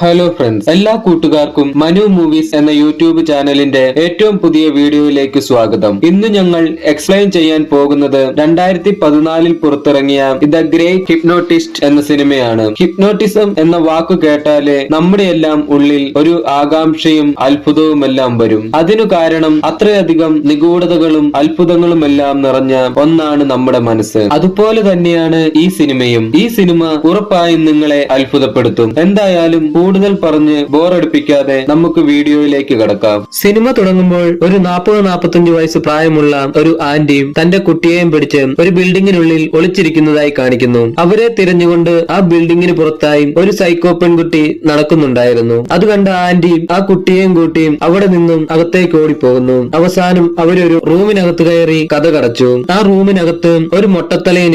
Hello friends, എല്ലാ കൂട്ടുകാർക്കും Manu movies എന്ന യൂട്യൂബ് ചാനലിന്റെ ഏറ്റവും പുതിയ വീഡിയോയിലേക്ക് സ്വാഗതം. ഇന്ന് ഞങ്ങൾ എക്സ്പ്ലെയിൻ ചെയ്യാൻ പോകുന്നത് 2014 പുറത്തിറങ്ങിയ ദ ഗ്രേറ്റ് ഹിപ്നോട്ടിസ്റ്റ് എന്ന സിനിമയാണ്. ഹിപ്നോട്ടിസം എന്ന വാക്കു കേട്ടാല് നമ്മുടെ എല്ലാം ഉള്ളിൽ ഒരു ആകാംക്ഷയും അത്ഭുതവുമെല്ലാം വരും. അതിനു കാരണം അത്രയധികം നിഗൂഢതകളും അത്ഭുതങ്ങളുമെല്ലാം നിറഞ്ഞ ഒന്നാണ് നമ്മുടെ മനസ്സ്. അതുപോലെ തന്നെയാണ് ഈ സിനിമയും. ഈ സിനിമ ഉറപ്പായും നിങ്ങളെ അത്ഭുതപ്പെടുത്തും. എന്തായാലും കൂടുതൽ പറഞ്ഞ് ബോറടിപ്പിക്കാതെ നമുക്ക് വീഡിയോയിലേക്ക് കടക്കാം. സിനിമ തുടങ്ങുമ്പോൾ ഒരു 40-45 വയസ്സ് പ്രായമുള്ള ഒരു ആന്റിയും തന്റെ കുട്ടിയെയും പിടിച്ച് ഒരു ബിൽഡിങ്ങിനുള്ളിൽ ഒളിച്ചിരിക്കുന്നതായി കാണിക്കുന്നു. അവരെ തിരഞ്ഞുകൊണ്ട് ആ ബിൽഡിങ്ങിന് പുറത്തായി ഒരു സൈക്കോ പെൺകുട്ടി നടക്കുന്നുണ്ടായിരുന്നു. അത് കണ്ട ആന്റിയും ആ കുട്ടിയെയും കൂട്ടിയും അവിടെ നിന്നും അകത്തേക്ക് ഓടിപ്പോകുന്നു. അവസാനം അവരൊരു റൂമിനകത്ത് കയറി കഥ കടച്ചു. ആ റൂമിനകത്ത് ഒരു മൊട്ടത്തലയൻ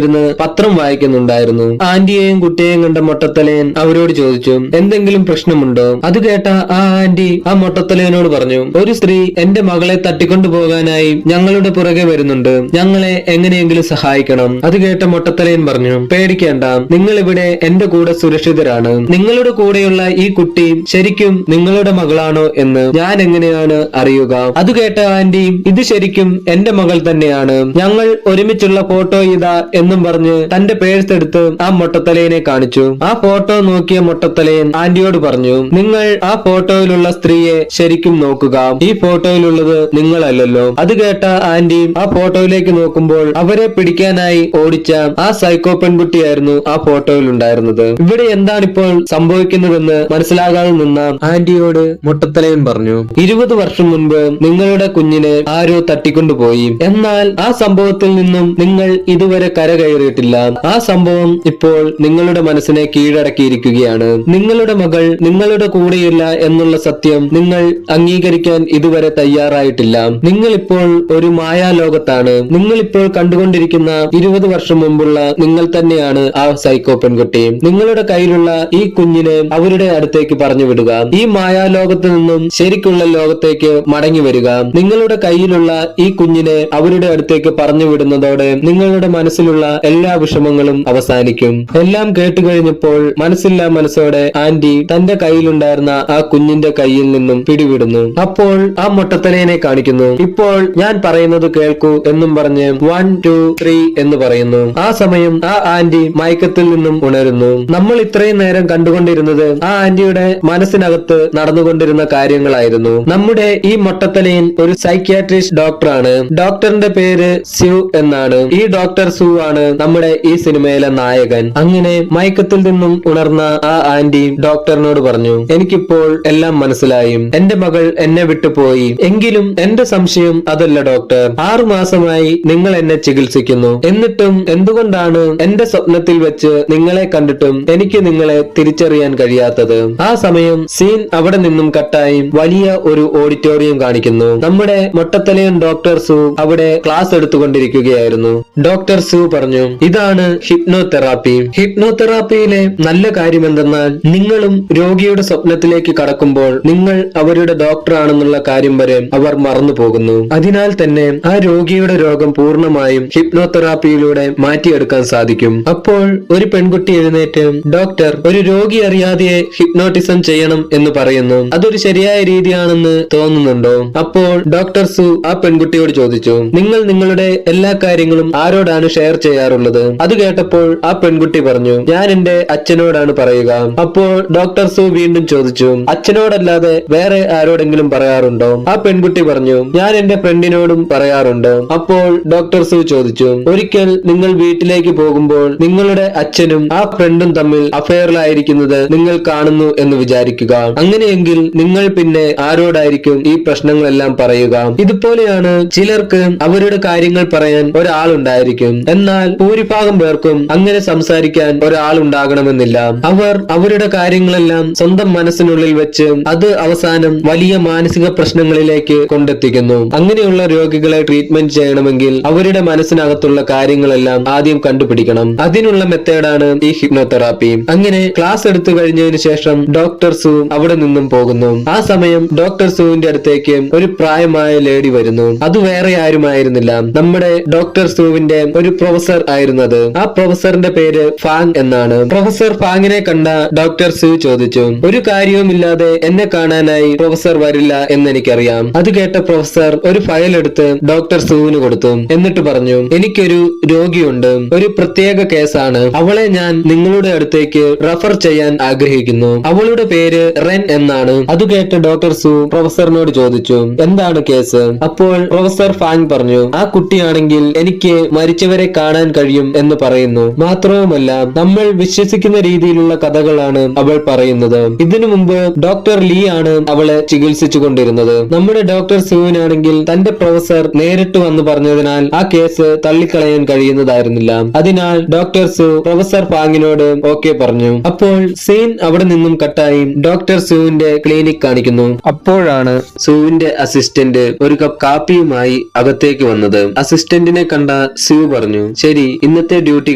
പത്രം വായിക്കുന്നുണ്ടായിരുന്നു. ആന്റിയെയും കുട്ടിയെയും കണ്ട മൊട്ടത്തലയൻ അവരോട് ചോദിച്ചു, എന്തെങ്കിലും പ്രശ്നമുണ്ടോ? അത് കേട്ട ആ ആന്റി ആ മൊട്ടത്തലയനോട് പറഞ്ഞു, ഒരു സ്ത്രീ എന്റെ മകളെ തട്ടിക്കൊണ്ടു പോകാനായി ഞങ്ങളുടെ പുറകെ വരുന്നുണ്ട്, ഞങ്ങളെ എങ്ങനെയെങ്കിലും സഹായിക്കണം. അത് കേട്ട മൊട്ടത്തലയൻ പറഞ്ഞു, പേടിക്കേണ്ട, നിങ്ങൾ ഇവിടെ എന്റെ കൂടെ സുരക്ഷിതരാണ്. നിങ്ങളുടെ കൂടെയുള്ള ഈ കുട്ടി ശരിക്കും നിങ്ങളുടെ മകളാണോ എന്ന് ഞാൻ എങ്ങനെയാണ് അറിയുക? അത് കേട്ട ആന്റി, ഇത് ശരിക്കും എന്റെ മകൾ തന്നെയാണ്, ഞങ്ങൾ ഒരുമിച്ചുള്ള ഫോട്ടോ ഇതാ എന്നും പറഞ്ഞ് തന്റെ പേഴ്സ് എടുത്ത് ആ മൊട്ടത്തലയനെ കാണിച്ചു. ആ ഫോട്ടോ നോക്കിയ മൊട്ടത്തലയൻ ആന്റിയോട് പറഞ്ഞു, നിങ്ങൾ ആ ഫോട്ടോയിലുള്ള സ്ത്രീയെ ശരിക്കും നോക്കുക, ഈ ഫോട്ടോയിലുള്ളത് നിങ്ങളല്ലല്ലോ. അത് കേട്ട ആന്റി ആ ഫോട്ടോയിലേക്ക് നോക്കുമ്പോൾ അവരെ പിടിക്കാനായി ഓടിച്ച ആ സൈക്കോ പെൺകുട്ടിയായിരുന്നു ആ ഫോട്ടോയിൽ ഉണ്ടായിരുന്നത്. ഇവിടെ എന്താണിപ്പോൾ സംഭവിക്കുന്നതെന്ന് മനസ്സിലാകാതെ നിന്ന ആന്റിയോട് മൊട്ടത്തലയൻ പറഞ്ഞു, 20 വർഷം മുൻപ് നിങ്ങളുടെ കുഞ്ഞിനെ ആരോ തട്ടിക്കൊണ്ടുപോയി. എന്നാൽ ആ സംഭവത്തിൽ നിന്നും നിങ്ങൾ ഇതുവരെ കരകയറിയിട്ടില്ല. ആ സംഭവം ഇപ്പോൾ നിങ്ങളുടെ മനസ്സിനെ കീഴടക്കിയിരിക്കുകയാണ്. നിങ്ങളുടെ മകൾ നിങ്ങളുടെ കൂടെയില്ല എന്നുള്ള സത്യം നിങ്ങൾ അംഗീകരിക്കാൻ ഇതുവരെ തയ്യാറായിട്ടില്ല. നിങ്ങൾ ഇപ്പോൾ ഒരു മായാലോകത്താണ്. നിങ്ങൾ ഇപ്പോൾ കണ്ടുകൊണ്ടിരിക്കുന്ന 20 വർഷം മുമ്പുള്ള നിങ്ങൾ തന്നെയാണ് ആ സൈക്കോ പെൺകുട്ടി. നിങ്ങളുടെ കയ്യിലുള്ള ഈ കുഞ്ഞിനെ അവരുടെ അടുത്തേക്ക് പറഞ്ഞു വിടുക. ഈ മായാലോകത്ത് നിന്നും ശരിക്കുള്ള ലോകത്തേക്ക് മടങ്ങി വരിക. നിങ്ങളുടെ കയ്യിലുള്ള ഈ കുഞ്ഞിനെ അവരുടെ അടുത്തേക്ക് പറഞ്ഞു വിടുന്നതോടെ നിങ്ങളുടെ മനസ്സിലുള്ള എല്ലാ വിഷമങ്ങളും അവസാനിക്കും. എല്ലാം കേട്ടുകഴിഞ്ഞപ്പോൾ മനസ്സില്ലാ മനസ്സോടെ ആന്റി തന്റെ കയ്യിലുണ്ടായിരുന്ന ആ കുഞ്ഞിന്റെ കയ്യിൽ നിന്നും പിടിവിടുന്നു. അപ്പോൾ ആ മൊട്ടത്തലയനെ കാണിക്കുന്നു. ഇപ്പോൾ ഞാൻ പറയുന്നത് കേൾക്കൂ എന്നും പറഞ്ഞ് 1 2 3 എന്ന് പറയുന്നു. ആ സമയം ആ ആന്റി മയക്കത്തിൽ നിന്നും ഉണരുന്നു. നമ്മൾ ഇത്രയും നേരം കണ്ടുകൊണ്ടിരുന്നത് ആ ആന്റിയുടെ മനസ്സിനകത്ത് നടന്നുകൊണ്ടിരുന്ന കാര്യങ്ങളായിരുന്നു. നമ്മുടെ ഈ മൊട്ടത്തലയൻ ഒരു സൈക്യാട്രിസ്റ്റ് ഡോക്ടറാണ്. ഡോക്ടറിന്റെ പേര് സ്യു എന്നാണ്. ഈ ഡോക്ടർ സു ആണ് നമ്മുടെ ഈ സിനിമയിലെ നായകൻ. അങ്ങനെ മയക്കത്തിൽ നിന്നും ഉണർന്ന ആ ആന്റി ഡോക്ടറിനോട് പറഞ്ഞു, എനിക്കിപ്പോൾ എല്ലാം മനസ്സിലായി. എന്റെ മകൾ എന്നെ വിട്ടുപോയി. എങ്കിലും എന്റെ സംശയം അതല്ല ഡോക്ടർ. 6 മാസമായി നിങ്ങൾ എന്നെ ചികിത്സിക്കുന്നു. എന്നിട്ടും എന്തുകൊണ്ടാണ് എന്റെ സ്വപ്നത്തിൽ വെച്ച് നിങ്ങളെ കണ്ടിട്ടും എനിക്ക് നിങ്ങളെ തിരിച്ചറിയാൻ കഴിയാത്തത്? ആ സമയം സീൻ അവിടെ നിന്നും കട്ടായി വലിയ ഒരു ഓഡിറ്റോറിയം കാണിക്കുന്നു. നമ്മുടെ മൊട്ടത്തലയൻ ഡോക്ടർ സു അവിടെ ക്ലാസ് എടുത്തുകൊണ്ടിരിക്കുകയായിരുന്നു. ഡോക്ടർ സു പറഞ്ഞു, ഇതാണ് ഹിപ്നോതെറാപ്പി. ഹിപ്നോതെറാപ്പിയിലെ നല്ല കാര്യം എന്തെന്നാൽ നിങ്ങളും രോഗിയുടെ സ്വപ്നത്തിലേക്ക് കടക്കുമ്പോൾ നിങ്ങൾ അവരുടെ ഡോക്ടർ ആണെന്നുള്ള കാര്യം വരെ അവർ മറന്നു പോകുന്നു. അതിനാൽ തന്നെ ആ രോഗിയുടെ രോഗം പൂർണ്ണമായും ഹിപ്നോതെറാപ്പിയിലൂടെ മാറ്റിയെടുക്കാൻ സാധിക്കും. അപ്പോൾ ഒരു പെൺകുട്ടി എഴുന്നേറ്റ്, ഡോക്ടർ, ഒരു രോഗി അറിയാതെ ഹിപ്നോട്ടിസം ചെയ്യണം എന്ന് പറയുന്നു. അതൊരു ശരിയായ രീതിയാണെന്ന് തോന്നുന്നുണ്ടോ? അപ്പോൾ ഡോക്ടർ സു ആ പെൺകുട്ടിയോട് ചോദിച്ചു, നിങ്ങൾ നിങ്ങളുടെ എല്ലാ കാര്യങ്ങളും ആരോടാണ് ഷെയർ ചെയ്യാറുള്ളത്? അത് കേട്ടപ്പോൾ ആ പെൺകുട്ടി പറഞ്ഞു, ഞാൻ എന്റെ അച്ഛനോടാണ് പറയുക. അപ്പോൾ ഡോക്ടർ സു വീണ്ടും ചോദിച്ചു, അച്ഛനോടല്ലാതെ വേറെ ആരോടെങ്കിലും പറയാറുണ്ടോ? ആ പെൺകുട്ടി പറഞ്ഞു, ഞാൻ എന്റെ ഫ്രണ്ടിനോടും പറയാറുണ്ട്. അപ്പോൾ ഡോക്ടർ സു ചോദിച്ചു, ഒരിക്കൽ നിങ്ങൾ വീട്ടിലേക്ക് പോകുമ്പോൾ നിങ്ങളുടെ അച്ഛനും ആ ഫ്രണ്ടും തമ്മിൽ അഫെയറിലായിരിക്കുന്നത് നിങ്ങൾ കാണുന്നു എന്ന് വിചാരിക്കുക. അങ്ങനെയെങ്കിൽ നിങ്ങൾ പിന്നെ ആരോടായിരിക്കും ഈ പ്രശ്നങ്ങളെല്ലാം പറയുക? ഇതുപോലെയാണ് ചിലർക്ക് അവരുടെ കാര്യങ്ങൾ പറയാൻ ഒരാളുണ്ടായിരിക്കും. എന്നാൽ ഭൂരിഭാഗം പേർക്കും അങ്ങനെ സംസാരിക്കാൻ ഒരാളുണ്ടാകണമെന്നില്ല. അവർ അവരുടെ കാര്യങ്ങളെല്ലാം സ്വന്തം മനസ്സിനുള്ളിൽ വെച്ച് അത് അവസാനം വലിയ മാനസിക പ്രശ്നങ്ങളിലേക്ക് കൊണ്ടെത്തിക്കുന്നു. അങ്ങനെയുള്ള രോഗികളെ ട്രീറ്റ്മെന്റ് ചെയ്യണമെങ്കിൽ അവരുടെ മനസ്സിനകത്തുള്ള കാര്യങ്ങളെല്ലാം ആദ്യം കണ്ടുപിടിക്കണം. അതിനുള്ള മെത്തേഡാണ് ഈ ഹിപ്നോതെറാപ്പി. അങ്ങനെ ക്ലാസ് എടുത്തു കഴിഞ്ഞതിന് ശേഷം ഡോക്ടർ സു അവിടെ നിന്നും പോകുന്നു. ആ സമയം ഡോക്ടർ സുവിന്റെ അടുത്തേക്ക് ഒരു പ്രായമായ ലേഡി വരുന്നു. അത് വേറെ ആരുമായിരുന്നില്ല, നമ്മുടെ ഡോക്ടർ സുവിന്റെ ഒരു പ്രൊഫസർ ആയിരുന്നത്. ആ പ്രൊഫസറിന്റെ പേര് ഫാങ് എന്നാണ്. പ്രൊഫസർ ഫാങ്ങിനെ കണ്ട ഡോക്ടർ സു ചോദിച്ചു. ഒരു കാര്യവുമില്ലാതെ എന്നെ കാണാനായി പ്രൊഫസർ വരില്ല എന്നെനിക്കറിയാം. അത് കേട്ട പ്രൊഫസർ ഒരു ഫയൽ എടുത്ത് ഡോക്ടർ സുവിന് കൊടുത്തു. എന്നിട്ട് പറഞ്ഞു, എനിക്കൊരു രോഗിയുണ്ട്, ഒരു പ്രത്യേക കേസാണ്. അവളെ ഞാൻ നിങ്ങളുടെ അടുത്തേക്ക് റെഫർ ചെയ്യാൻ ആഗ്രഹിക്കുന്നു. അവളുടെ പേര് റെൻ എന്നാണ്. അത് കേട്ട് ഡോക്ടർ സു പ്രൊഫസറിനോട് ചോദിച്ചു, എന്താണ് കേസ്? അപ്പോൾ പ്രൊഫസർ ഫാങ് പറഞ്ഞു, ആ കുട്ടിയാണെങ്കിൽ എനിക്ക് മരിച്ചവരെ കാണാൻ കഴിയും എന്ന് പറയുന്നു. മാത്രവുമല്ല, നമ്മൾ വിശ്വസിക്കുന്ന രീതിയിലുള്ള കഥകളാണ് അവൾ പറയുന്നത്. ഇതിനു മുമ്പ് ഡോക്ടർ ലീ ആണ് അവളെ ചികിത്സിച്ചു കൊണ്ടിരുന്നത്. നമ്മുടെ ഡോക്ടർ സുവിനാണെങ്കിൽ തന്റെ പ്രൊഫസർ നേരിട്ട് വന്ന് പറഞ്ഞതിനാൽ ആ കേസ് തള്ളിക്കളയാൻ കഴിയുന്നതായിരുന്നില്ല. അതിനാൽ ഡോക്ടർ സു പ്രൊഫസർ ഫാങ്ങിനോട് ഓക്കെ പറഞ്ഞു. അപ്പോൾ സീൻ അവിടെ നിന്നും കട്ടായി ഡോക്ടർ സുവിന്റെ ക്ലിനിക് കാണിക്കുന്നു. അപ്പോഴാണ് സുവിന്റെ അസിസ്റ്റന്റ് ഒരു കപ്പ് കാപ്പിയുമായി അകത്തേക്ക് വന്നത്. അസിസ്റ്റന്റിനെ കണ്ട സു പറഞ്ഞു, ശരി, ഇന്നത്തെ ഡ്യൂട്ടി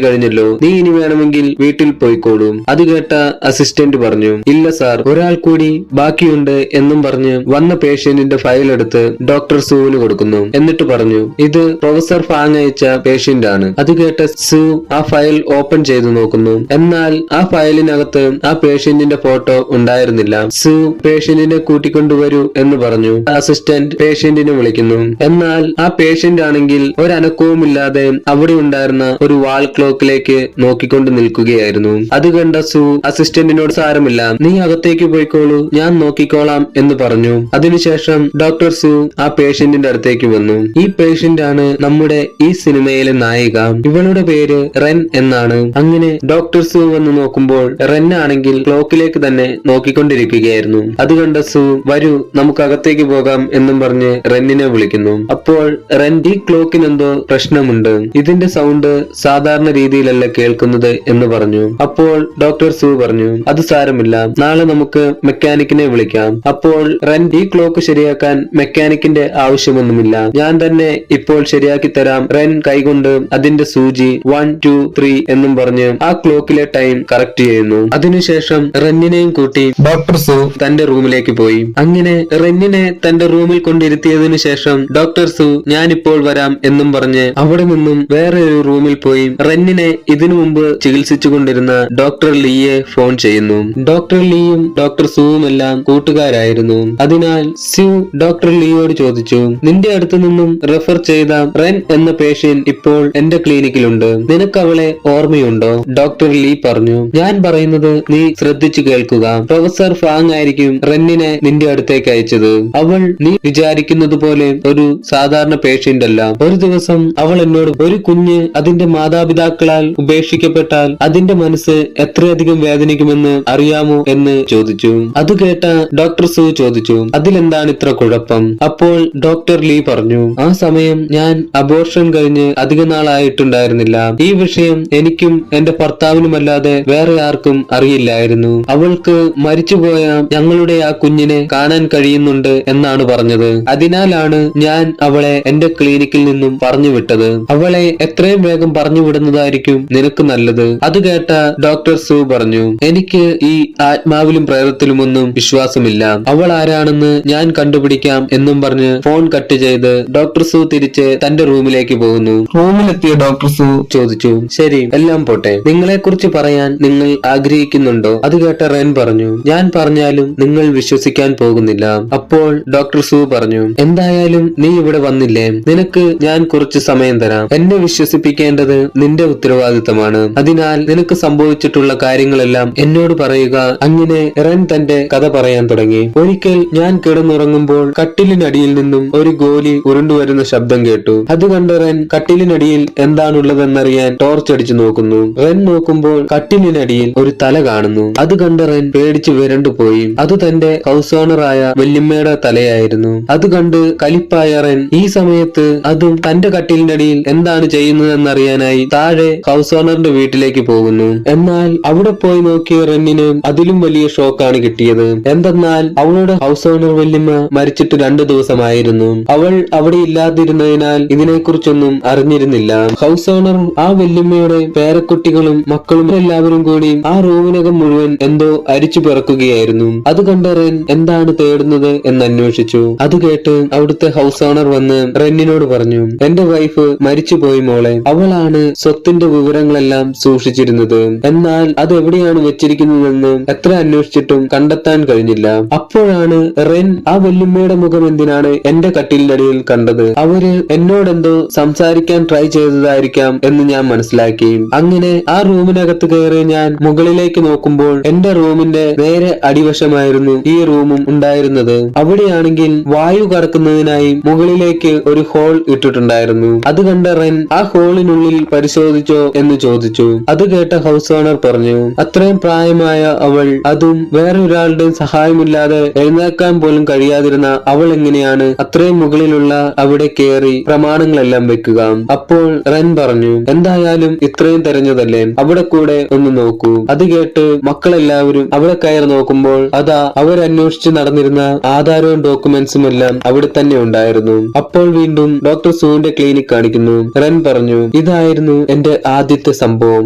കഴിഞ്ഞല്ലോ, നീ ഇനി വേണമെങ്കിൽ വീട്ടിൽ പോയിക്കോളൂ. അത് കേട്ട അസിസ്റ്റന്റ് പറഞ്ഞു, ഇല്ല സാർ, ഒരാൾ കൂടി ബാക്കിയുണ്ട് എന്നും പറഞ്ഞ് വന്ന പേഷ്യന്റിന്റെ ഫയൽ എടുത്ത് ഡോക്ടർ സുവിന് കൊടുക്കുന്നു. എന്നിട്ട് പറഞ്ഞു, ഇത് പ്രൊഫസർ ഫാങ് അയച്ച പേഷ്യന്റ് ആണ്. അത് കേട്ട സു ആ ഫയൽ ഓപ്പൺ ചെയ്തു നോക്കുന്നു. എന്നാൽ ആ ഫയലിനകത്ത് ആ പേഷ്യന്റിന്റെ ഫോട്ടോ ഉണ്ടായിരുന്നില്ല. സു പേഷ്യന്റിനെ കൂട്ടിക്കൊണ്ടുവരൂ എന്ന് പറഞ്ഞു. അസിസ്റ്റന്റ് പേഷ്യന്റിനെ വിളിക്കുന്നു. എന്നാൽ ആ പേഷ്യന്റ് ആണെങ്കിൽ ഒരനക്കവുമില്ലാതെ അവിടെ ഉണ്ടായിരുന്ന ഒരു വാൾ ക്ലോക്കിലേക്ക് നോക്കിക്കൊണ്ട് നിൽക്കുകയായിരുന്നു. അത് കണ്ട സു അസിസ്റ്റന്റിനോട്, സാരമില്ല, നീ അകത്തേക്ക് പോയിക്കോളൂ, ഞാൻ നോക്കിക്കോളാം എന്ന് പറഞ്ഞു. അതിനുശേഷം ഡോക്ടർ സു ആ പേഷ്യന്റിന്റെ അടുത്തേക്ക് വന്നു. ഈ പേഷ്യന്റ് ആണ് നമ്മുടെ ഈ സിനിമയിലെ നായിക. ഇവളുടെ പേര് റെൻ എന്നാണ്. അങ്ങനെ ഡോക്ടർ സു വന്ന് നോക്കുമ്പോൾ റെൻ ആണെങ്കിൽ ക്ലോക്കിലേക്ക് തന്നെ നോക്കിക്കൊണ്ടിരിക്കുകയായിരുന്നു. അത് കണ്ട സു, വരൂ, നമുക്ക് അകത്തേക്ക് പോകാം എന്നും പറഞ്ഞ് റെന്നിനെ വിളിക്കുന്നു. അപ്പോൾ റെൻ, ഈ ക്ലോക്കിനെന്തോ പ്രശ്നമുണ്ട്, ഇതിന്റെ സൗണ്ട് സാധാരണ രീതിയിലല്ല കേൾക്കുന്നത് എന്ന് പറഞ്ഞു. അപ്പോൾ ഡോക്ടർ സു പറഞ്ഞു, അത് സാരമില്ല, നാളെ നമുക്ക് മെക്കാനിക്കിനെ വിളിക്കാം. അപ്പോൾ റെൻ, ഈ ക്ലോക്ക് ശരിയാക്കാൻ മെക്കാനിക്കിന്റെ ആവശ്യമൊന്നുമില്ല, ഞാൻ തന്നെ ഇപ്പോൾ ശരിയാക്കി തരാം. റെൻ കൈകൊണ്ട് അതിന്റെ സൂചി 1 2 3 എന്നും പറഞ്ഞ് ആ ക്ലോക്കിലെ ടൈം കറക്റ്റ് ചെയ്യുന്നു. അതിനുശേഷം റെന്നിനെയും കൂട്ടി ഡോക്ടർ സു തന്റെ റൂമിലേക്ക് പോയി. അങ്ങനെ റെന്നിനെ തന്റെ റൂമിൽ കൊണ്ടിരുത്തിയതിനു ശേഷം ഡോക്ടർ സു, ഞാനിപ്പോൾ വരാം എന്നും പറഞ്ഞ് അവിടെ നിന്നും വേറെ ഒരു റൂമിൽ പോയി റെന്നിനെ ഇതിനു മുമ്പ് ചികിത്സിച്ചു കൊണ്ടിരുന്ന ഡോക്ടർ ലീയെ ഫോൺ ചെയ്യുന്നു. ഡോക്ടർ ലീയും ഡോക്ടർ സുവും എല്ലാം കൂട്ടുകാരായിരുന്നു. അതിനാൽ സു ഡോക്ടർ ലീയോട് ചോദിച്ചു, നിന്റെ അടുത്ത് നിന്നും റെഫർ ചെയ്ത റെൻ എന്ന പേഷ്യന്റ് ഇപ്പോൾ എന്റെ ക്ലിനിക്കിലുണ്ട്, നിനക്ക് അവളെ ഓർമ്മയുണ്ടോ? ഡോക്ടർ ലീ പറഞ്ഞു, ഞാൻ പറയുന്നത് നീ ശ്രദ്ധിച്ചു കേൾക്കുക. പ്രൊഫസർ ഫാങ് ആയിരിക്കും റെന്നിനെ നിന്റെ അടുത്തേക്ക് അയച്ചത്. അവൾ നീ വിചാരിക്കുന്നത് പോലെ ഒരു സാധാരണ പേഷ്യന്റ് അല്ല. ഒരു ദിവസം അവൾ എന്നോട്, ഒരു കുഞ്ഞ് അതിന്റെ മാതാപിതാക്കളാൽ ഉപേക്ഷിക്കപ്പെട്ടാൽ അതിന്റെ മനസ്സ് എത്രയധികം വേദനിക്കുമെന്ന് അറിയാമോ എന്ന് ചോദിച്ചു. അത് കേട്ട ഡോക്ടർ സു ചോദിച്ചു, അതിലെന്താണ് ഇത്ര കുഴപ്പം? അപ്പോൾ ഡോക്ടർ ലീ പറഞ്ഞു, ആ സമയം ഞാൻ അബോർഷൻ കഴിഞ്ഞ് അധിക നാളായിട്ടുണ്ടായിരുന്നില്ല. ഈ വിഷയം എനിക്കും എന്റെ ഭർത്താവിനുമല്ലാതെ വേറെ ആർക്കും അറിയില്ലായിരുന്നു. അവൾക്ക് മരിച്ചുപോയ ഞങ്ങളുടെ ആ കുഞ്ഞിനെ കാണാൻ കഴിയുന്നുണ്ട് എന്നാണ് പറഞ്ഞത്. അതിനാലാണ് ഞാൻ അവളെ എന്റെ ക്ലിനിക്കിൽ നിന്നും പറഞ്ഞു വിട്ടത്. അവളെ എത്രയും വേഗം പറഞ്ഞു വിടുന്നതായിരിക്കും നിനക്ക് നല്ലത്. അത് കേട്ട ഡോക്ടർ സു പറഞ്ഞു, എനിക്ക് ഈ ആത്മാവിലും പ്രേതത്തിലുമൊന്നും വിശ്വാസമില്ല. അവൾ ആരാണെന്ന് ഞാൻ കണ്ടുപിടിക്കാം എന്നും പറഞ്ഞ് ഫോൺ കട്ട് ചെയ്ത് ഡോക്ടർ സു തിരിച്ച് തന്റെ റൂമിലേക്ക് പോകുന്നു. റൂമിലെത്തിയ ഡോക്ടർ സു ചോദിച്ചു, ശരി, എല്ലാം പോട്ടെ, നിങ്ങളെ കുറിച്ച് പറയാൻ നിങ്ങൾ ആഗ്രഹിക്കുന്നുണ്ടോ? അത് കേട്ട റെൻ പറഞ്ഞു, ഞാൻ പറഞ്ഞാലും നിങ്ങൾ വിശ്വസിക്കാൻ പോകുന്നില്ല. അപ്പോൾ ഡോക്ടർ സു പറഞ്ഞു, എന്തായാലും നീ ഇവിടെ വന്നില്ലേ, നിനക്ക് ഞാൻ കുറച്ച് സമയം തരാം. എന്നെ വിശ്വസിപ്പിക്കേണ്ടത് നിന്റെ ഉത്തരവാദിത്തമാണ്. അതിനാൽ നിനക്ക് സംഭവിച്ചിട്ടുള്ള കാര്യങ്ങളെല്ലാം എന്നോട് പറയുക. അങ്ങനെ റെൻ തന്റെ കഥ പറയാൻ തുടങ്ങി. ഒരിക്കൽ ഞാൻ കിടന്നുറങ്ങുമ്പോൾ കട്ടിലിനടിയിൽ നിന്നും ഒരു ഗോലി ഉരുണ്ടുവരുന്ന ശബ്ദം കേട്ടു. അത് കണ്ട റെൻ കട്ടിലിനടിയിൽ എന്താണുള്ളതെന്നറിയാൻ ടോർച്ച് അടിച്ചു നോക്കുന്നു. റെൻ നോക്കുമ്പോൾ കട്ടിലിനടിയിൽ ഒരു തല കാണുന്നു. അത് കണ്ട റെൻ പേടിച്ച് വിരണ്ടുപോയി. അത് തന്റെ ഹൗസ് ഓണറായ വല്യമ്മയുടെ തലയായിരുന്നു. അത് കണ്ട് കലിപ്പായ റെൻ ഈ സമയത്ത് അതും തന്റെ കട്ടിലിനടിയിൽ എന്താണ് ചെയ്യുന്നതെന്നറിയാനായി താഴെ ഹൗസ് ഓണറിന്റെ വീട്ടിലേക്ക് പോകുന്നു. എന്നാൽ അവിടെ പോയി നോക്കിയ റെന്നിന് അതിലും വലിയ ഷോക്കാണ് കിട്ടിയത്. എന്തെന്നാൽ അവളുടെ ഹൗസ് ഓണർ വല്യമ്മ മരിച്ചിട്ട് 2 ദിവസമായിരുന്നു. അവൾ അവിടെ ഇല്ലാതിരുന്നതിനാൽ ഇതിനെക്കുറിച്ചൊന്നും അറിഞ്ഞിരുന്നില്ല. ഹൗസ് ഓണർ ആ വല്യമ്മയുടെ പേരക്കുട്ടികളും മക്കളും എല്ലാവരും കൂടി ആ റൂമിനകം മുഴുവൻ എന്തോ അരിച്ചു പിറക്കുകയായിരുന്നു. അത് കണ്ട റെൻ എന്താണ് തേടുന്നത് എന്ന് അന്വേഷിച്ചു. അത് കേട്ട് അവിടുത്തെ ഹൗസ് ഓണർ വന്ന് റെന്നിനോട് പറഞ്ഞു, എന്റെ വൈഫ് മരിച്ചുപോയി മോളെ. അവളാണ് സ്വത്തിന്റെ വിവരങ്ങളെല്ലാം സൂക്ഷിച്ചിരുന്നത്. എന്നാൽ അത് എവിടെയാണ് വെച്ചിരിക്കുന്നതെന്ന് എന്ന് എത്ര അന്വേഷിച്ചിട്ടും കണ്ടെത്താൻ കഴിഞ്ഞില്ല. അപ്പോഴാണ് റെൻ ആ വല്യമ്മയുടെ മുഖം എന്തിനാണ് എന്റെ കട്ടിലിനടിയിൽ കണ്ടത്, അവര് എന്നോടെന്തോ സംസാരിക്കാൻ ട്രൈ ചെയ്തതായിരിക്കാം എന്ന് ഞാൻ മനസ്സിലാക്കി. അങ്ങനെ ആ റൂമിനകത്ത് കയറി ഞാൻ മുകളിലേക്ക് നോക്കുമ്പോൾ എന്റെ റൂമിന്റെ നേരെ അടിവശമായിരുന്നു ഈ റൂമും ഉണ്ടായിരുന്നത്. അവിടെയാണെങ്കിൽ വായു കടക്കുന്നതിനായി മുകളിലേക്ക് ഒരു ഹോൾ ഇട്ടിട്ടുണ്ടായിരുന്നു. അത് കണ്ട റെൻ ആ ഹോളിനുള്ളിൽ പരിശോധിച്ചോ എന്ന് ചോദിച്ചു. അത് കേട്ട ഹൗസ് ഓണർ പറഞ്ഞു, അത്രയും പ്രായമായ അവൾ, അതും വേറൊരാളുടെ സഹായമില്ലാതെ എഴുന്നേക്കാൻ പോലും കഴിയാതിരുന്ന അവൾ എങ്ങനെയാണ് അത്രയും മുകളിലുള്ള അവിടെ കയറി പ്രമാണങ്ങളെല്ലാം വെക്കുക? അപ്പോൾ റെൻ പറഞ്ഞു, എന്തായാലും ഇത്രയും തെരഞ്ഞതല്ലേ, അവിടെ കൂടെ ഒന്ന് നോക്കൂ. അത് കേട്ട് മക്കളെല്ലാവരും അവിടെ കയറി നോക്കുമ്പോൾ അതാ അവരന്വേഷിച്ച് നടന്നിരുന്ന ആധാരവും ഡോക്യുമെന്റ്സും എല്ലാം അവിടെ തന്നെ ഉണ്ടായിരുന്നു. അപ്പോൾ വീണ്ടും ഡോക്ടർ സുവിന്റെ ക്ലിനിക് കാണിക്കുന്നു. റെൻ പറഞ്ഞു, ഇതായിരുന്നു എന്റെ ആദ്യത്തെ സംഭവം.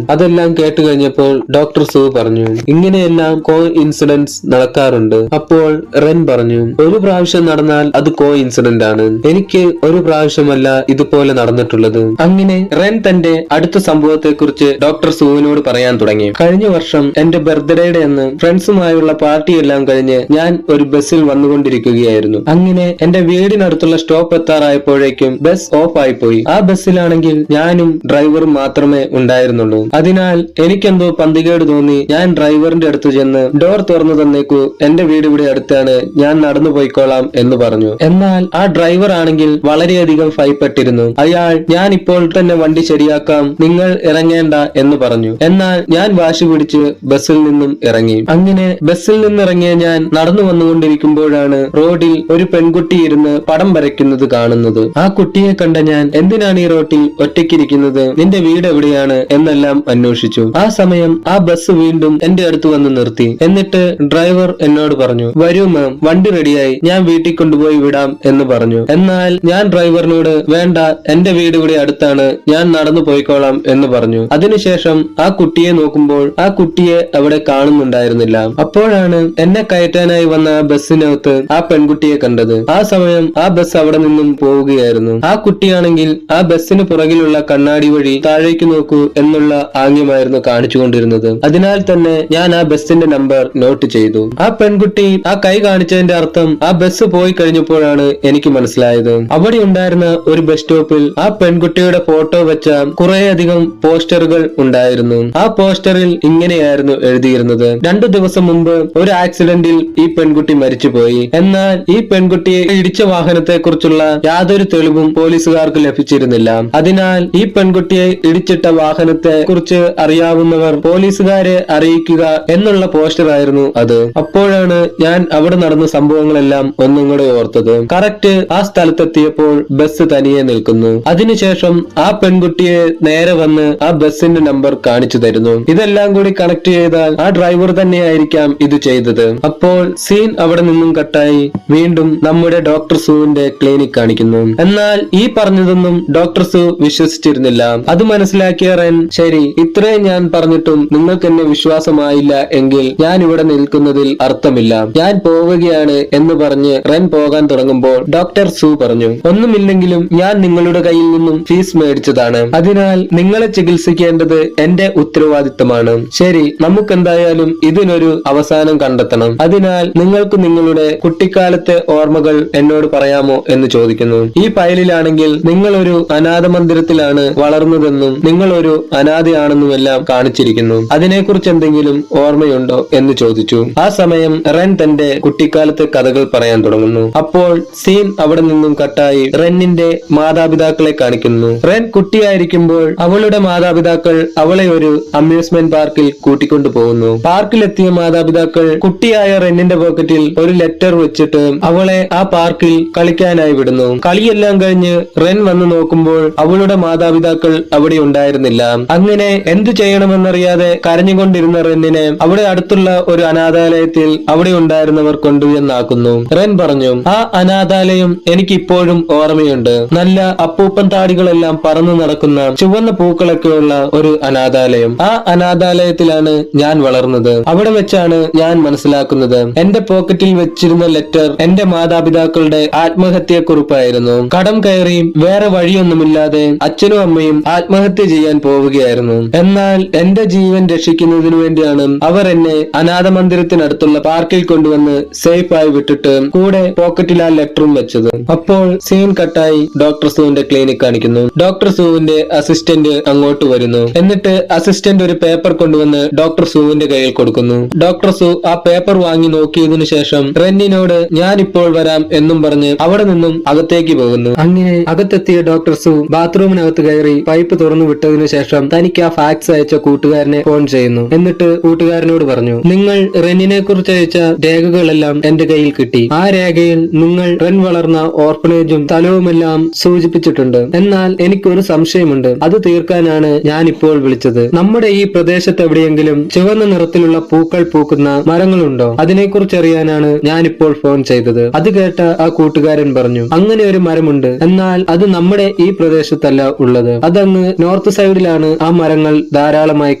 അതെല്ലാം കേട്ട് കഴിഞ്ഞപ്പോൾ ഡോക്ടർ സു പറഞ്ഞു, ഇങ്ങനെയെല്ലാം കോ ഇൻസിഡൻസ് നടക്കാറുണ്ട്. അപ്പോൾ റെൻ പറഞ്ഞു, ഒരു പ്രാവശ്യം നടന്നാൽ അത് കോ ഇൻസിഡന്റ് ആണ്, എനിക്ക് ഒരു പ്രാവശ്യമല്ല ഇതുപോലെ നടന്നിട്ടുള്ളത്. അങ്ങനെ റെൻ തന്റെ അടുത്ത സംഭവത്തെ കുറിച്ച് ഡോക്ടർ സുവിനോട് പറയാൻ തുടങ്ങി. കഴിഞ്ഞ വർഷം എന്റെ ബർത്ത്ഡേയുടെ അന്ന് ഫ്രണ്ട്സുമായുള്ള പാർട്ടി എല്ലാം കഴിഞ്ഞ് ഞാൻ ഒരു ബസ്സിൽ വന്നുകൊണ്ടിരിക്കുകയായിരുന്നു. അങ്ങനെ എന്റെ വീടിനടുത്തുള്ള സ്റ്റോപ്പ് എത്താറായപ്പോഴേക്കും ബസ് ഓഫ് ആയിപ്പോയി. ആ ബസ്സിലാണെങ്കിൽ ഞാനും ഡ്രൈവറും മാത്രമേ ഉണ്ടായിരുന്നുള്ളൂ. അതിനാൽ എനിക്കെന്തോ പന്തികേട് തോന്നി ഞാൻ ഡ്രൈവറിന്റെ അടുത്ത് ചെന്ന് ഡോർ തുറന്നു തന്നേക്കൂ, എന്റെ വീട് ഇവിടെ അടുത്താണ്, ഞാൻ നടന്നു പോയിക്കോളാം എന്ന് പറഞ്ഞു. എന്നാൽ ആ ഡ്രൈവർ ആണെങ്കിൽ വളരെയധികം ഭയപ്പെട്ടിരുന്നു. അയാൾ, ഞാൻ ഇപ്പോൾ തന്നെ വണ്ടി ശരിയാക്കാം, നിങ്ങൾ ഇറങ്ങേണ്ട എന്ന് പറഞ്ഞു. എന്നാൽ ഞാൻ വാശി പിടിച്ച് ബസ്സിൽ നിന്നും ഇറങ്ങി. അങ്ങനെ ബസ്സിൽ നിന്നിറങ്ങിയ ഞാൻ നടന്നു വന്നുകൊണ്ടിരിക്കുമ്പോഴാണ് റോഡിൽ ഒരു പെൺകുട്ടി ഇരുന്ന് പടം വരയ്ക്കുന്നത് കാണുന്നത്. ആ കുട്ടിയെ കണ്ട ഞാൻ, എന്തിനാണ് ഈ റോട്ടിൽ ഒറ്റയ്ക്കിരിക്കുന്നത്, നിന്റെ വീട് എവിടെയാണ് എന്നെല്ലാം അന്വേഷിച്ചു. ആ സമയം ആ ബസ് വീണ്ടും എന്റെ അടുത്ത് വന്ന് നിർത്തി. എന്നിട്ട് ഡ്രൈവർ എന്നോട് പറഞ്ഞു, വരൂ മാം, വണ്ടി റെഡിയായി, ഞാൻ വീട്ടിൽ കൊണ്ടുപോയി വിടാം എന്ന് പറഞ്ഞു. എന്നാൽ ഞാൻ ഡ്രൈവറിനോട്, വേണ്ട, എന്റെ വീട് ഇവിടെ അടുത്താണ്, ഞാൻ നടന്നു പോയിക്കോളാം എന്ന് പറഞ്ഞു. അതിനുശേഷം ആ കുട്ടിയെ നോക്കുമ്പോൾ ആ കുട്ടിയെ അവിടെ കാണുന്നുണ്ടായിരുന്നില്ല. അപ്പോഴാണ് എന്നെ കയറ്റാനായി വന്ന ആ ബസ്സിനകത്ത് ആ പെൺകുട്ടിയെ കണ്ടത്. ആ സമയം ആ ബസ് അവിടെ നിന്നും പോവുകയായിരുന്നു. ആ കുട്ടിയാണെങ്കിൽ ആ ബസ്സിന് പുറകിലുള്ള കണ്ണാടി വഴി താഴേക്ക് നോക്കൂ എന്നുള്ള ആംഗ്യമായിരുന്നു കാണിച്ചുകൊണ്ടിരുന്നത്. അതിനാൽ തന്നെ ഞാൻ ആ ബസ്സിന്റെ നമ്പർ നോട്ട് ചെയ്തു. ആ പെൺകുട്ടി ആ കൈ കാണിച്ചതിന്റെ അർത്ഥം ആ ബസ് പോയി കഴിഞ്ഞപ്പോഴാണ് എനിക്ക് മനസ്സിലായത്. അവിടെ ഉണ്ടായിരുന്ന ഒരു ബസ് സ്റ്റോപ്പിൽ ആ പെൺകുട്ടിയുടെ ഫോട്ടോ വെച്ച കുറേയധികം പോസ്റ്ററുകൾ ഉണ്ടായിരുന്നു. ആ പോസ്റ്ററിൽ ഇങ്ങനെയായിരുന്നു എഴുതിയിരുന്നത്, 2 ദിവസം മുമ്പ് ഒരു ആക്സിഡന്റിൽ ഈ പെൺകുട്ടി മരിച്ചുപോയി. എന്നാൽ ഈ പെൺകുട്ടിയെ ഇടിച്ച വാഹനത്തെ കുറിച്ചുള്ള യാതൊരു തെളിവും പോലീസുകാർക്ക് ലഭിച്ചിരുന്നില്ല. അതിനാൽ ഈ പെൺകുട്ടിയെ ഇടിച്ചിട്ട വാഹനത്തെ കുറിച്ച് അറിയാവുന്നവർ പോലീസുകാരെ അറിയിക്കുക എന്നുള്ള പോസ്റ്റർ ആയിരുന്നു അത്. അപ്പോഴാണ് ഞാൻ അവിടെ നടന്ന സംഭവങ്ങളെല്ലാം ഒന്നും കൂടെ ഓർത്തത്. കറക്റ്റ് ആ സ്ഥലത്തെത്തിയപ്പോൾ ബസ് തനിയെ നിൽക്കുന്നു. അതിനുശേഷം ആ പെൺകുട്ടിയെ നേരെ വന്ന് ആ ബസിന്റെ നമ്പർ കാണിച്ചു തരുന്നു. ഇതെല്ലാം കൂടി കണക്ട് ചെയ്താൽ ആ ഡ്രൈവർ തന്നെയായിരിക്കാം ഇത് ചെയ്തത്. അപ്പോൾ സീൻ അവിടെ നിന്നും കട്ടായി വീണ്ടും നമ്മുടെ ഡോക്ടർ സുവിന്റെ ക്ലിനിക് കാണിക്കുന്നു. എന്നാൽ ഈ പറഞ്ഞതൊന്നും ഡോക്ടർ സു വിശ്വസിച്ചിരുന്നില്ല. അത് മനസ്സിലാക്കിയ റെൻ, ശരി, ഇത്രയും ഞാൻ പറഞ്ഞിട്ടും നിങ്ങൾക്ക് എന്നെ വിശ്വാസമായില്ല എങ്കിൽ ഞാൻ ഇവിടെ നിൽക്കുന്നതിൽ അർത്ഥമില്ല, ഞാൻ പോവുകയാണ് എന്ന് പറഞ്ഞ് റെൻ പോകാൻ തുടങ്ങുമ്പോൾ ഡോക്ടർ സു പറഞ്ഞു, ഒന്നുമില്ലെങ്കിലും ഞാൻ നിങ്ങളുടെ കയ്യിൽ നിന്നും ഫീസ് മേടിച്ചതാണ്, അതിനാൽ നിങ്ങളെ ചികിത്സിക്കേണ്ടത് എന്റെ ഉത്തരവാദിത്തമാണ്. ശരി, നമുക്കെന്തായാലും ഇതിനൊരു അവസാനം കണ്ടെത്തണം. അതിനാൽ നിങ്ങൾക്ക് നിങ്ങളുടെ കുട്ടിക്കാലത്തെ ഓർമ്മകൾ എന്നോട് പറയാമോ എന്ന് ചോദിക്കുന്നു. ഈ ഫയലിലാണെങ്കിൽ നിങ്ങൾ ഒരു അനാഥ മന്ദിരത്തിലാണ് വളർന്നതെന്നും നിങ്ങൾ ഒരു അനാഥയാണെന്നുമെല്ലാം കാണിച്ചിരിക്കുന്നു. അതിനെക്കുറിച്ച് എന്തെങ്കിലും ഓർമ്മയുണ്ടോ എന്ന് ചോദിച്ചു. ആ സമയം റെൻ തന്റെ കുട്ടിക്കാലത്തെ കഥകൾ പറയാൻ തുടങ്ങുന്നു. അപ്പോൾ സീൻ അവിടെ നിന്നും കട്ടായി റെന്നിന്റെ മാതാപിതാക്കളെ കാണിക്കുന്നു. റെൻ കുട്ടിയായിരിക്കുമ്പോൾ അവളുടെ മാതാപിതാക്കൾ അവളെ ഒരു അമ്യൂസ്മെന്റ് പാർക്കിൽ കൂട്ടിക്കൊണ്ടു പോകുന്നു. പാർക്കിലെത്തിയ മാതാപിതാക്കൾ കുട്ടിയായ റെന്നിന്റെ പോക്കറ്റിൽ ഒരു ലെറ്റർ വെച്ചിട്ട് അവളെ ആ പാർക്കിൽ കളിക്കാനായി വിടുന്നു. കളിയെല്ലാം കഴിഞ്ഞ് റെൻ വന്ന് നോക്കുമ്പോൾ അവളുടെ മാതാപിതാക്കൾ അവിടെ ഉണ്ടായിരുന്നില്ല. അങ്ങനെ എന്തു ചെയ്യണമെന്നറിയാതെ കരഞ്ഞുകൊണ്ടിരുന്ന റെന്നിനെ അവിടെ അടുത്തുള്ള ഒരു അനാഥാലയത്തിൽ അവിടെ ഉണ്ടായിരുന്നവർ കൊണ്ടുവന്നാക്കുന്നു. റെൻ പറഞ്ഞു, ആ അനാഥാലയം എനിക്ക് ഇപ്പോഴും ഓർമ്മയുണ്ട്. നല്ല അപ്പൂപ്പൻ താടികളെല്ലാം പറന്നു നടക്കുന്ന ചുവന്ന പൂക്കളൊക്കെ ഉള്ള ഒരു അനാഥാലയം. ആ അനാഥാലയത്തിലാണ് ഞാൻ വളർന്നത്. അവിടെ വെച്ചാണ് ഞാൻ മനസ്സിലാക്കുന്നത് എന്റെ പോക്കറ്റിൽ വെച്ചിരുന്ന ലെറ്റർ എന്റെ മാതാപിതാക്കളുടെ ആത്മഹത്യക്കുറിപ്പായിരുന്നു. കടം കയറി വേറെ വഴിയൊന്നുമില്ലാതെ അച്ഛനും അമ്മയും ആത്മഹത്യ ചെയ്യാൻ പോവുകയായിരുന്നു. എന്നാൽ എന്റെ ജീവൻ രക്ഷിക്കുന്നതിനു വേണ്ടിയാണ് അവർ എന്നെ അനാഥ മന്ദിരത്തിനടുത്തുള്ള പാർക്കിൽ കൊണ്ടുവന്ന് സേഫ് ആയി വിട്ടിട്ട് കൂടെ പോക്കറ്റിൽ ആ ലെറ്ററും വെച്ചത്. അപ്പോൾ സീൻ കട്ടായി ഡോക്ടർ സുവിന്റെ ക്ലിനിക് കാണിക്കുന്നു. ഡോക്ടർ സുവിന്റെ അസിസ്റ്റന്റ് അങ്ങോട്ട് വരുന്നു. എന്നിട്ട് അസിസ്റ്റന്റ് ഒരു പേപ്പർ കൊണ്ടുവന്ന് ഡോക്ടർ സുവിന്റെ കയ്യിൽ കൊടുക്കുന്നു. ഡോക്ടർ സു ആ പേപ്പർ വാങ്ങി നോക്കിയതിനു ശേഷം റെന്നിനോട് ഞാൻ ഇപ്പോൾ വരാം എന്നും പറഞ്ഞ് അവിടെ നിന്നും അകത്തേക്ക് പോകുന്നു. അങ്ങനെ അകത്തെത്തിയ ഡോക്ടർ സു ബാത്റൂമിനകത്ത് കയറി പൈപ്പ് തുറന്നു വിട്ടതിനു ശേഷം തനിക്ക് ആ ഫാക്സ് അയച്ച കൂട്ടുകാരനെ ഫോൺ ചെയ്യുന്നു. എന്നിട്ട് കൂട്ടുകാരനോട് പറഞ്ഞു, നിങ്ങൾ റെന്നിനെ കുറിച്ച് അയച്ച രേഖകളെല്ലാം എന്റെ കയ്യിൽ കിട്ടി. ആ രേഖയിൽ നിങ്ങൾ റെൻ വളർന്ന ഓർഫനേജും സ്ഥലവുമെല്ലാം സൂചിപ്പിച്ചിട്ടുണ്ട്. എന്നാൽ എനിക്കൊരു സംശയമുണ്ട്. അത് തീർക്കാനാണ് ഞാൻ ഇപ്പോൾ വിളിച്ചത്. നമ്മുടെ ഈ പ്രദേശത്ത് എവിടെയെങ്കിലും ചുവന്ന നിറത്തിലുള്ള പൂക്കൾ പൂക്കുന്ന മരങ്ങളുണ്ടോ? അതിനെക്കുറിച്ച് അറിയാനാണ് ഞാൻ ഇപ്പോൾ ഫോൺ ചെയ്തത്. അത് കേട്ട ആ കൂട്ടുകാരൻ പറഞ്ഞു, അങ്ങനെ ഒരു മരമുണ്ട്. എന്നാൽ അത് നമ്മുടെ ഈ പ്രദേശത്തല്ല ഉള്ളത്. അതങ്ങ് നോർത്ത് സൈഡിലാണ് ആ മരങ്ങൾ ധാരാളമായി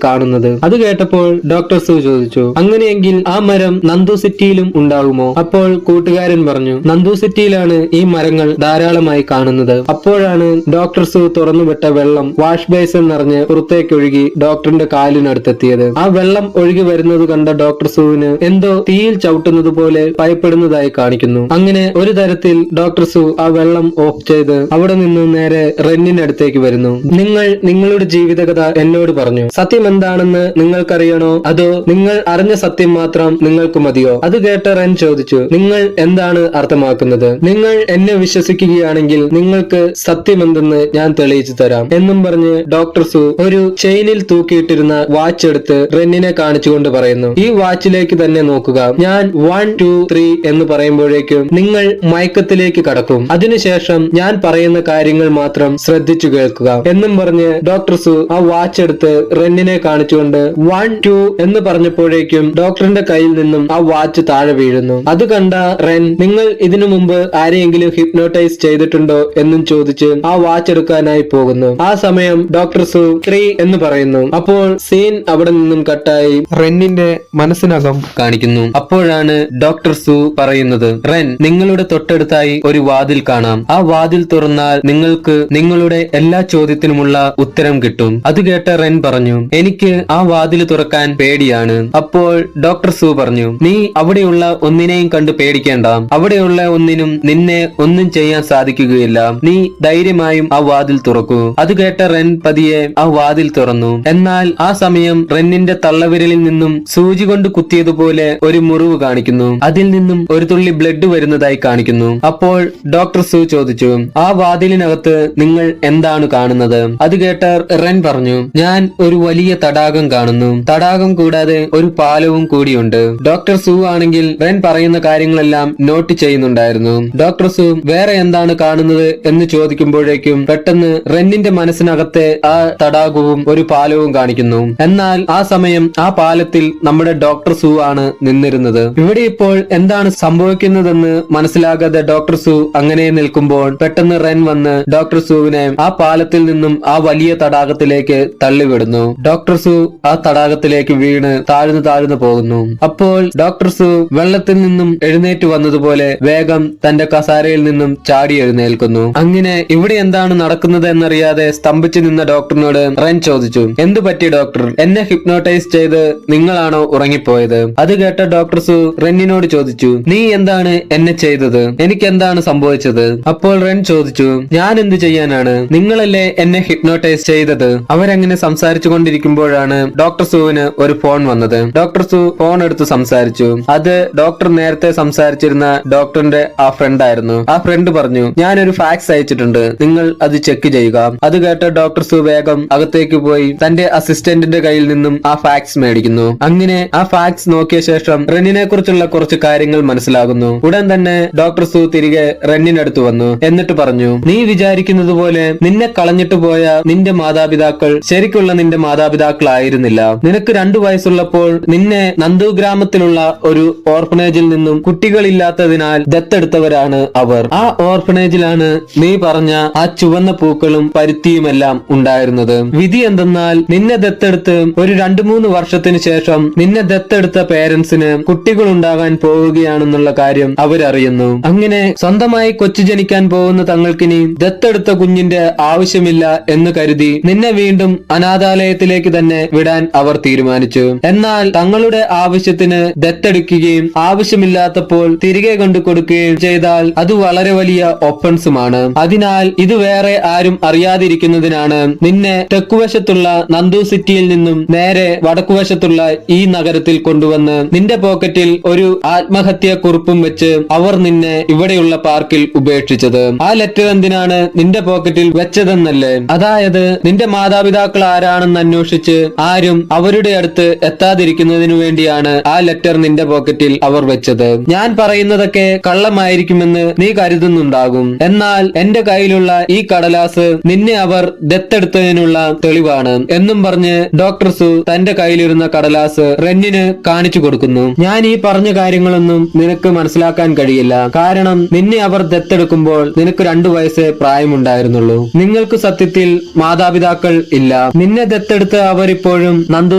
കാണുന്നത്. അത് കേട്ടപ്പോൾ ഡോക്ടർ സു ചോദിച്ചു, അങ്ങനെയെങ്കിൽ ആ മരം നന്ദു സിറ്റിയിലും ഉണ്ടാകുമോ? അപ്പോൾ കൂട്ടുകാരൻ പറഞ്ഞു, നന്ദു സിറ്റിയിലാണ് ഈ മരങ്ങൾ ധാരാളമായി കാണുന്നത്. അപ്പോഴാണ് ഡോക്ടർ സു തുറന്നുവിട്ട വെള്ളം വാഷ് ബേസിൽ നിറഞ്ഞ് പുറത്തേക്കൊഴുകി ഡോക്ടറിന്റെ കാലിനടുത്തെത്തിയത്. ആ വെള്ളം ഒഴുകി വരുന്നത് കണ്ട ഡോക്ടർ സുവിന് എന്തോ തീയിൽ ചവിട്ടുന്നത് പോലെ ഭയപ്പെടുന്നതായി കാണിക്കുന്നു. അങ്ങനെ ഒരു തരത്തിൽ ഡോക്ടർ സു ആ വെള്ളം ഓഫ് ചെയ്ത് അവിടെ നിന്ന് നേരെ റെന്നിനടുത്തേക്ക് വരുന്നു. നിങ്ങൾ നിങ്ങളുടെ ജീവിതകഥ എന്നോട് പറഞ്ഞു. സത്യം എന്താണെന്ന് നിങ്ങൾക്കറിയണോ, അതോ നിങ്ങൾ അറിഞ്ഞ സത്യം മാത്രം നിങ്ങൾക്ക് മതിയോ? അത് കേട്ട റെൻ ചോദിച്ചു, നിങ്ങൾ എന്താണ് അർത്ഥമാക്കുന്നത്? നിങ്ങൾ എന്നെ വിശ്വസിക്കുകയാണെങ്കിൽ നിങ്ങൾക്ക് സത്യമെന്തെന്ന് ഞാൻ തെളിയിച്ചു തരാം എന്നും പറഞ്ഞ് ഡോക്ടർ സു ഒരു ചെയിനിൽ തൂക്കിയിട്ടിരുന്ന വാച്ച് എടുത്ത് റെന്നിനെ കാണിച്ചുകൊണ്ട് പറയുന്നു, ഈ വാച്ചിലേക്ക് തന്നെ നോക്കുക. ഞാൻ 1 2 3 എന്ന് പറയുമ്പോഴേക്കും നിങ്ങൾ മയക്കത്തിലേക്ക് കടക്കും. അതിനുശേഷം ഞാൻ പറയുന്ന കാര്യങ്ങൾ മാത്രം ശ്രദ്ധിച്ചു കേൾക്കുക എന്നും പറഞ്ഞ് ഡോക്ടർ സു ആ വാച്ച് എടുത്ത് റെന്നിനെ കാണിച്ചുകൊണ്ട് 1 2 എന്ന് പറഞ്ഞപ്പോഴേക്കും ഡോക്ടറിന്റെ കയ്യിൽ നിന്നും ആ വാച്ച് താഴെ വീഴുന്നു. അത് കണ്ട റെൻ, നിങ്ങൾ ഇതിനു മുമ്പ് ആരെയെങ്കിലും ഹിപ്നോട്ടൈസ് ചെയ്തിട്ടുണ്ടോ എന്നും ചോദിച്ച് ആ വാച്ച് എടുക്കാനായി പോകുന്നു. ആ സമയം ഡോക്ടർ സു 3 എന്ന് പറയുന്നു. അപ്പോൾ സീൻ അവിടെ നിന്നും കട്ടായി റെന്നിന്റെ മനസ്സിനകം കാണിക്കുന്നു. അപ്പോഴാണ് ഡോക്ടർ സു പറയുന്നത്, റെൻ, നിങ്ങളുടെ തൊട്ടടുത്തായി ഒരു വാതിൽ കാണാം. ആ വാതിൽ തുറന്നാൽ നിങ്ങൾക്ക് നിങ്ങളുടെ എല്ലാ ചോദ്യത്തിനുമുള്ള ഉത്തരം കിട്ടും. അത് കേട്ട റെൻ പറഞ്ഞു, എനിക്ക് ആ വാതിൽ തുറക്കാൻ പേടിയാണ്. അപ്പോൾ ഡോക്ടർ സു പറഞ്ഞു, നീ അവിടെയുള്ള ഒന്നിനെയും കണ്ട് പേടിക്കേണ്ട. അവിടെയുള്ള ഒന്നിനും നിന്നെ ഒന്നും ചെയ്യാൻ സാധിക്കുകയില്ല. നീ ധൈര്യമായും ആ വാതിൽ തുറക്കൂ. അത് കേട്ട റെൻ പതിയെ ആ വാതിൽ തുറന്നു. എന്നാൽ ആ സമയം റെന്നിന്റെ തള്ളവിരലിൽ നിന്നും സൂചി കൊണ്ട് കുത്തിയതുപോലെ ഒരു മുറിവ് കാണിക്കുന്നു. അതിൽ നിന്നും ഒരു തുള്ളി ബ്ലഡ് വരുന്നതായി കാണിക്കുന്നു. അപ്പോൾ ഡോക്ടർ സു ചോദിച്ചു, ആ വാതിലിനകത്ത് നിങ്ങൾ എന്താണ് കാണുന്നത്? അത് കേട്ട റെൻ പറഞ്ഞു, ഞാൻ ഒരു വലിയ തടാകം കാണുന്നു. തടാകം കൂടാതെ ഒരു പാലവും കൂടിയുണ്ട്. ഡോക്ടർ സു ആണെങ്കിൽ റെൻ പറയുന്ന കാര്യങ്ങളെല്ലാം നോട്ട് ചെയ്യുന്നുണ്ടായിരുന്നു. ഡോക്ടർ സു വേറെ എന്താണ് കാണുന്നത് എന്ന് ചോദിക്കുമ്പോഴേക്കും പെട്ടെന്ന് റെന്നിന്റെ മനസ്സിനകത്തെ ആ തടാകവും ഒരു പാലവും കാണിക്കുന്നു. എന്നാൽ ആ സമയം ആ പാലത്തിൽ നമ്മുടെ ഡോക്ടർ സു ആണ് നിന്നിരുന്നത്. ഇവിടെ ഇപ്പോൾ എന്താണ് സംഭവിക്കുന്നതെന്ന് മനസ്സിലാകാതെ ഡോക്ടർ സു അങ്ങനെ നിൽക്കുമ്പോൾ പെട്ടെന്ന് റെൻ വന്ന് ഡോക്ടർ സുവിനെ ആ പാലത്തിൽ നിന്നും ആ വലിയ തടാകത്തിലേക്ക് തള്ളിവിടുന്നു. ഡോക്ടർ സു ആ തടാകത്തിലേക്ക് വീണ് താഴ്ന്നു പോകുന്നു. അപ്പോൾ ഡോക്ടർ സു വെള്ളത്തിൽ നിന്നും എഴുന്നേറ്റ് വന്നതുപോലെ വേഗം തന്റെ കസാരയിൽ നിന്നും ചാടി എഴുന്നേൽക്കുന്നു. അങ്ങനെ ഇവിടെ എന്താണ് നടക്കുന്നത് എന്നറിയാതെ സ്തംഭിച്ചു നിന്ന ഡോക്ടറിനോട് റെൻ ചോദിച്ചു, എന്തു പറ്റി ഡോക്ടർ? എന്നെ ഹിപ്നോട്ടൈസ് ചെയ്ത് നിങ്ങളാണോ ഉറങ്ങിപ്പോയത്? അത് കേട്ട ഡോക്ടർ സു റെന്നിനോട് ചോദിച്ചു, നീ എന്താണ് എന്നെ ചെയ്തത്? എനിക്ക് എന്താണ് സംഭവിച്ചത്? അപ്പോൾ റെൻ ചോദിച്ചു, ഞാൻ എന്ത് ചെയ്യാനാണ്? നിങ്ങളല്ലേ എന്നെ ഹിപ്നോട്ടൈസ് ചെയ്തത്. അവരങ്ങനെ സംസാരിച്ചു കൊണ്ടിരിക്കുമ്പോഴാണ് ഡോക്ടർ സുവിന് ഒരു ഫോൺ വന്നത്. ഡോക്ടർ സു ഫോൺ എടുത്ത് സംസാരിച്ചു. അത് ഡോക്ടർ നേരത്തെ സംസാരിച്ചിരുന്ന ഡോക്ടറിന്റെ ആ ഫ്രണ്ട് ആയിരുന്നു. ആ ഫ്രണ്ട് പറഞ്ഞു, ഞാനൊരു ഫാക്സ് അയച്ചിട്ടുണ്ട്, നിങ്ങൾ അത് ചെക്ക് ചെയ്യുക. അത് കേട്ട ഡോക്ടർ സു വേഗം അകത്തേക്ക് പോയി തന്റെ അസിസ്റ്റന്റിന്റെ കയ്യിൽ നിന്നും ആ ഫാക്സ് മേടിക്കുന്നു. അങ്ങനെ ആ ഫാക്സ് നോക്കിയ ശേഷം റെന്നിനെ കുറിച്ചുള്ള കുറച്ച് കാര്യങ്ങൾ മനസ്സിലാകുന്നു. ഉടൻ തന്നെ ഡോക്ടർ സു തിരികെ റെന്നിനടുത്ത് വന്നു. എന്നിട്ട് പറഞ്ഞു, നീ വിചാരിക്കുന്നത് പോലെ നിന്നെ കളഞ്ഞിട്ട് പോയ നിന്റെ മാതാപിതാക്കൾ ശരിക്കുള്ള നിന്റെ മാതാപിതാക്കളായിരുന്നില്ല. നിനക്ക് 2 വയസ്സുള്ളപ്പോൾ നിന്നെ നന്ദു ഗ്രാമത്തിലുള്ള ഒരു ഓർഫനേജിൽ നിന്നും കുട്ടികളില്ലാത്തതിനാൽ ദത്തെടുത്തവരാണ് അവർ. ആ ഓർഫനേജിലാണ് നീ പറഞ്ഞ ആ ചുവന്ന പൂക്കളും പരുത്തിയുമെല്ലാം ഉണ്ടായിരുന്നത്. വിധി എന്തെന്നാൽ നിന്നെ ദത്തെടുത്ത് ഒരു 2-3 വർഷത്തിന് ശേഷം നിന്നെ ദത്തെടുത്ത പേരൻസിന് കുട്ടികൾ ഉണ്ടാകാൻ പോവുകയാണെന്നുള്ള കാര്യം അവരറിയുന്നു. അങ്ങനെ സ്വന്തമായി കൊച്ചു ജനിക്കാൻ പോകുന്ന തങ്ങൾക്കിനി ദത്തെടുത്ത കുഞ്ഞിന്റെ ആവശ്യമില്ല എന്ന് കരുതി നിന്നെ വീണ്ടും അനാഥാലയത്തിലേക്ക് തന്നെ വിടാൻ അവർ തീരുമാനിച്ചു. എന്നാൽ തങ്ങളുടെ ആവശ്യത്തിന് ദത്തെടുക്കുകയും ആവശ്യമില്ലാത്തപ്പോൾ തിരികെ കൊണ്ടു കൊടുക്കുകയും ചെയ്താൽ അത് വളരെ വലിയ ഒഫൻസുമാണ്. അതിനാൽ ഇത് വേറെ ആരും അറിയാതിരിക്കുന്നതിനാണ് നിന്നെ തെക്കുവശത്തുള്ള നന്ദു സിറ്റിയിൽ നിന്നും നേരെ വടക്കുവശത്തുള്ള ഈ നഗരത്തിൽ കൊണ്ടുവന്ന് നിന്റെ പോക്കറ്റിൽ ഒരു ആത്മഹത്യാ കുറിപ്പും വെച്ച് അവർ നിന്നെ ഇവിടെയുള്ള പാർക്കിൽ ഉപേക്ഷിച്ചത്. ആ ലെറ്റർ എന്തിനാണ് നിന്റെ പോക്കറ്റിൽ വെച്ചതെന്നല്ലേ? അതായത് നിന്റെ മാതാപിതാക്കൾ ആരാണെന്ന് അന്വേഷിച്ച് ആരും അവരുടെ അടുത്ത് എത്താതിരിക്കുന്നതിനു വേണ്ടിയാണ് ആ ലെറ്റർ നിന്റെ പോക്കറ്റിൽ അവർ വെച്ചത്. ഞാൻ പറയുന്നതൊക്കെ കള്ളമായിരിക്കുമെന്ന് നീ കരുതുന്നുണ്ടാകും. എന്നാൽ എന്റെ കയ്യിലുള്ള ഈ കടലാസ് നിന്നെ അവർ ദത്തെടുത്തതിനുള്ള തെളിവാണ് എന്നും പറഞ്ഞ് ഡോക്ടർ സു തന്റെ കയ്യിലിരുന്ന കടലാസ് റെന്നിന് കാണിച്ചു കൊടുക്കുന്നു. ഞാൻ ഈ പറഞ്ഞ കാര്യങ്ങളൊന്നും നിനക്ക് മനസ്സിലാക്കാൻ കഴിയില്ല. കാരണം നിന്നെ അവർ ദത്തെടുക്കുമ്പോൾ നിനക്ക് 2 വയസ്സേ പ്രായമുണ്ടായിരുന്നുള്ളൂ. നിങ്ങൾക്ക് സത്യത്തിൽ മാതാപിതാക്കൾ ഇല്ല. നിന്നെ ദത്തെടുത്ത് അവരിപ്പോഴും നന്ദു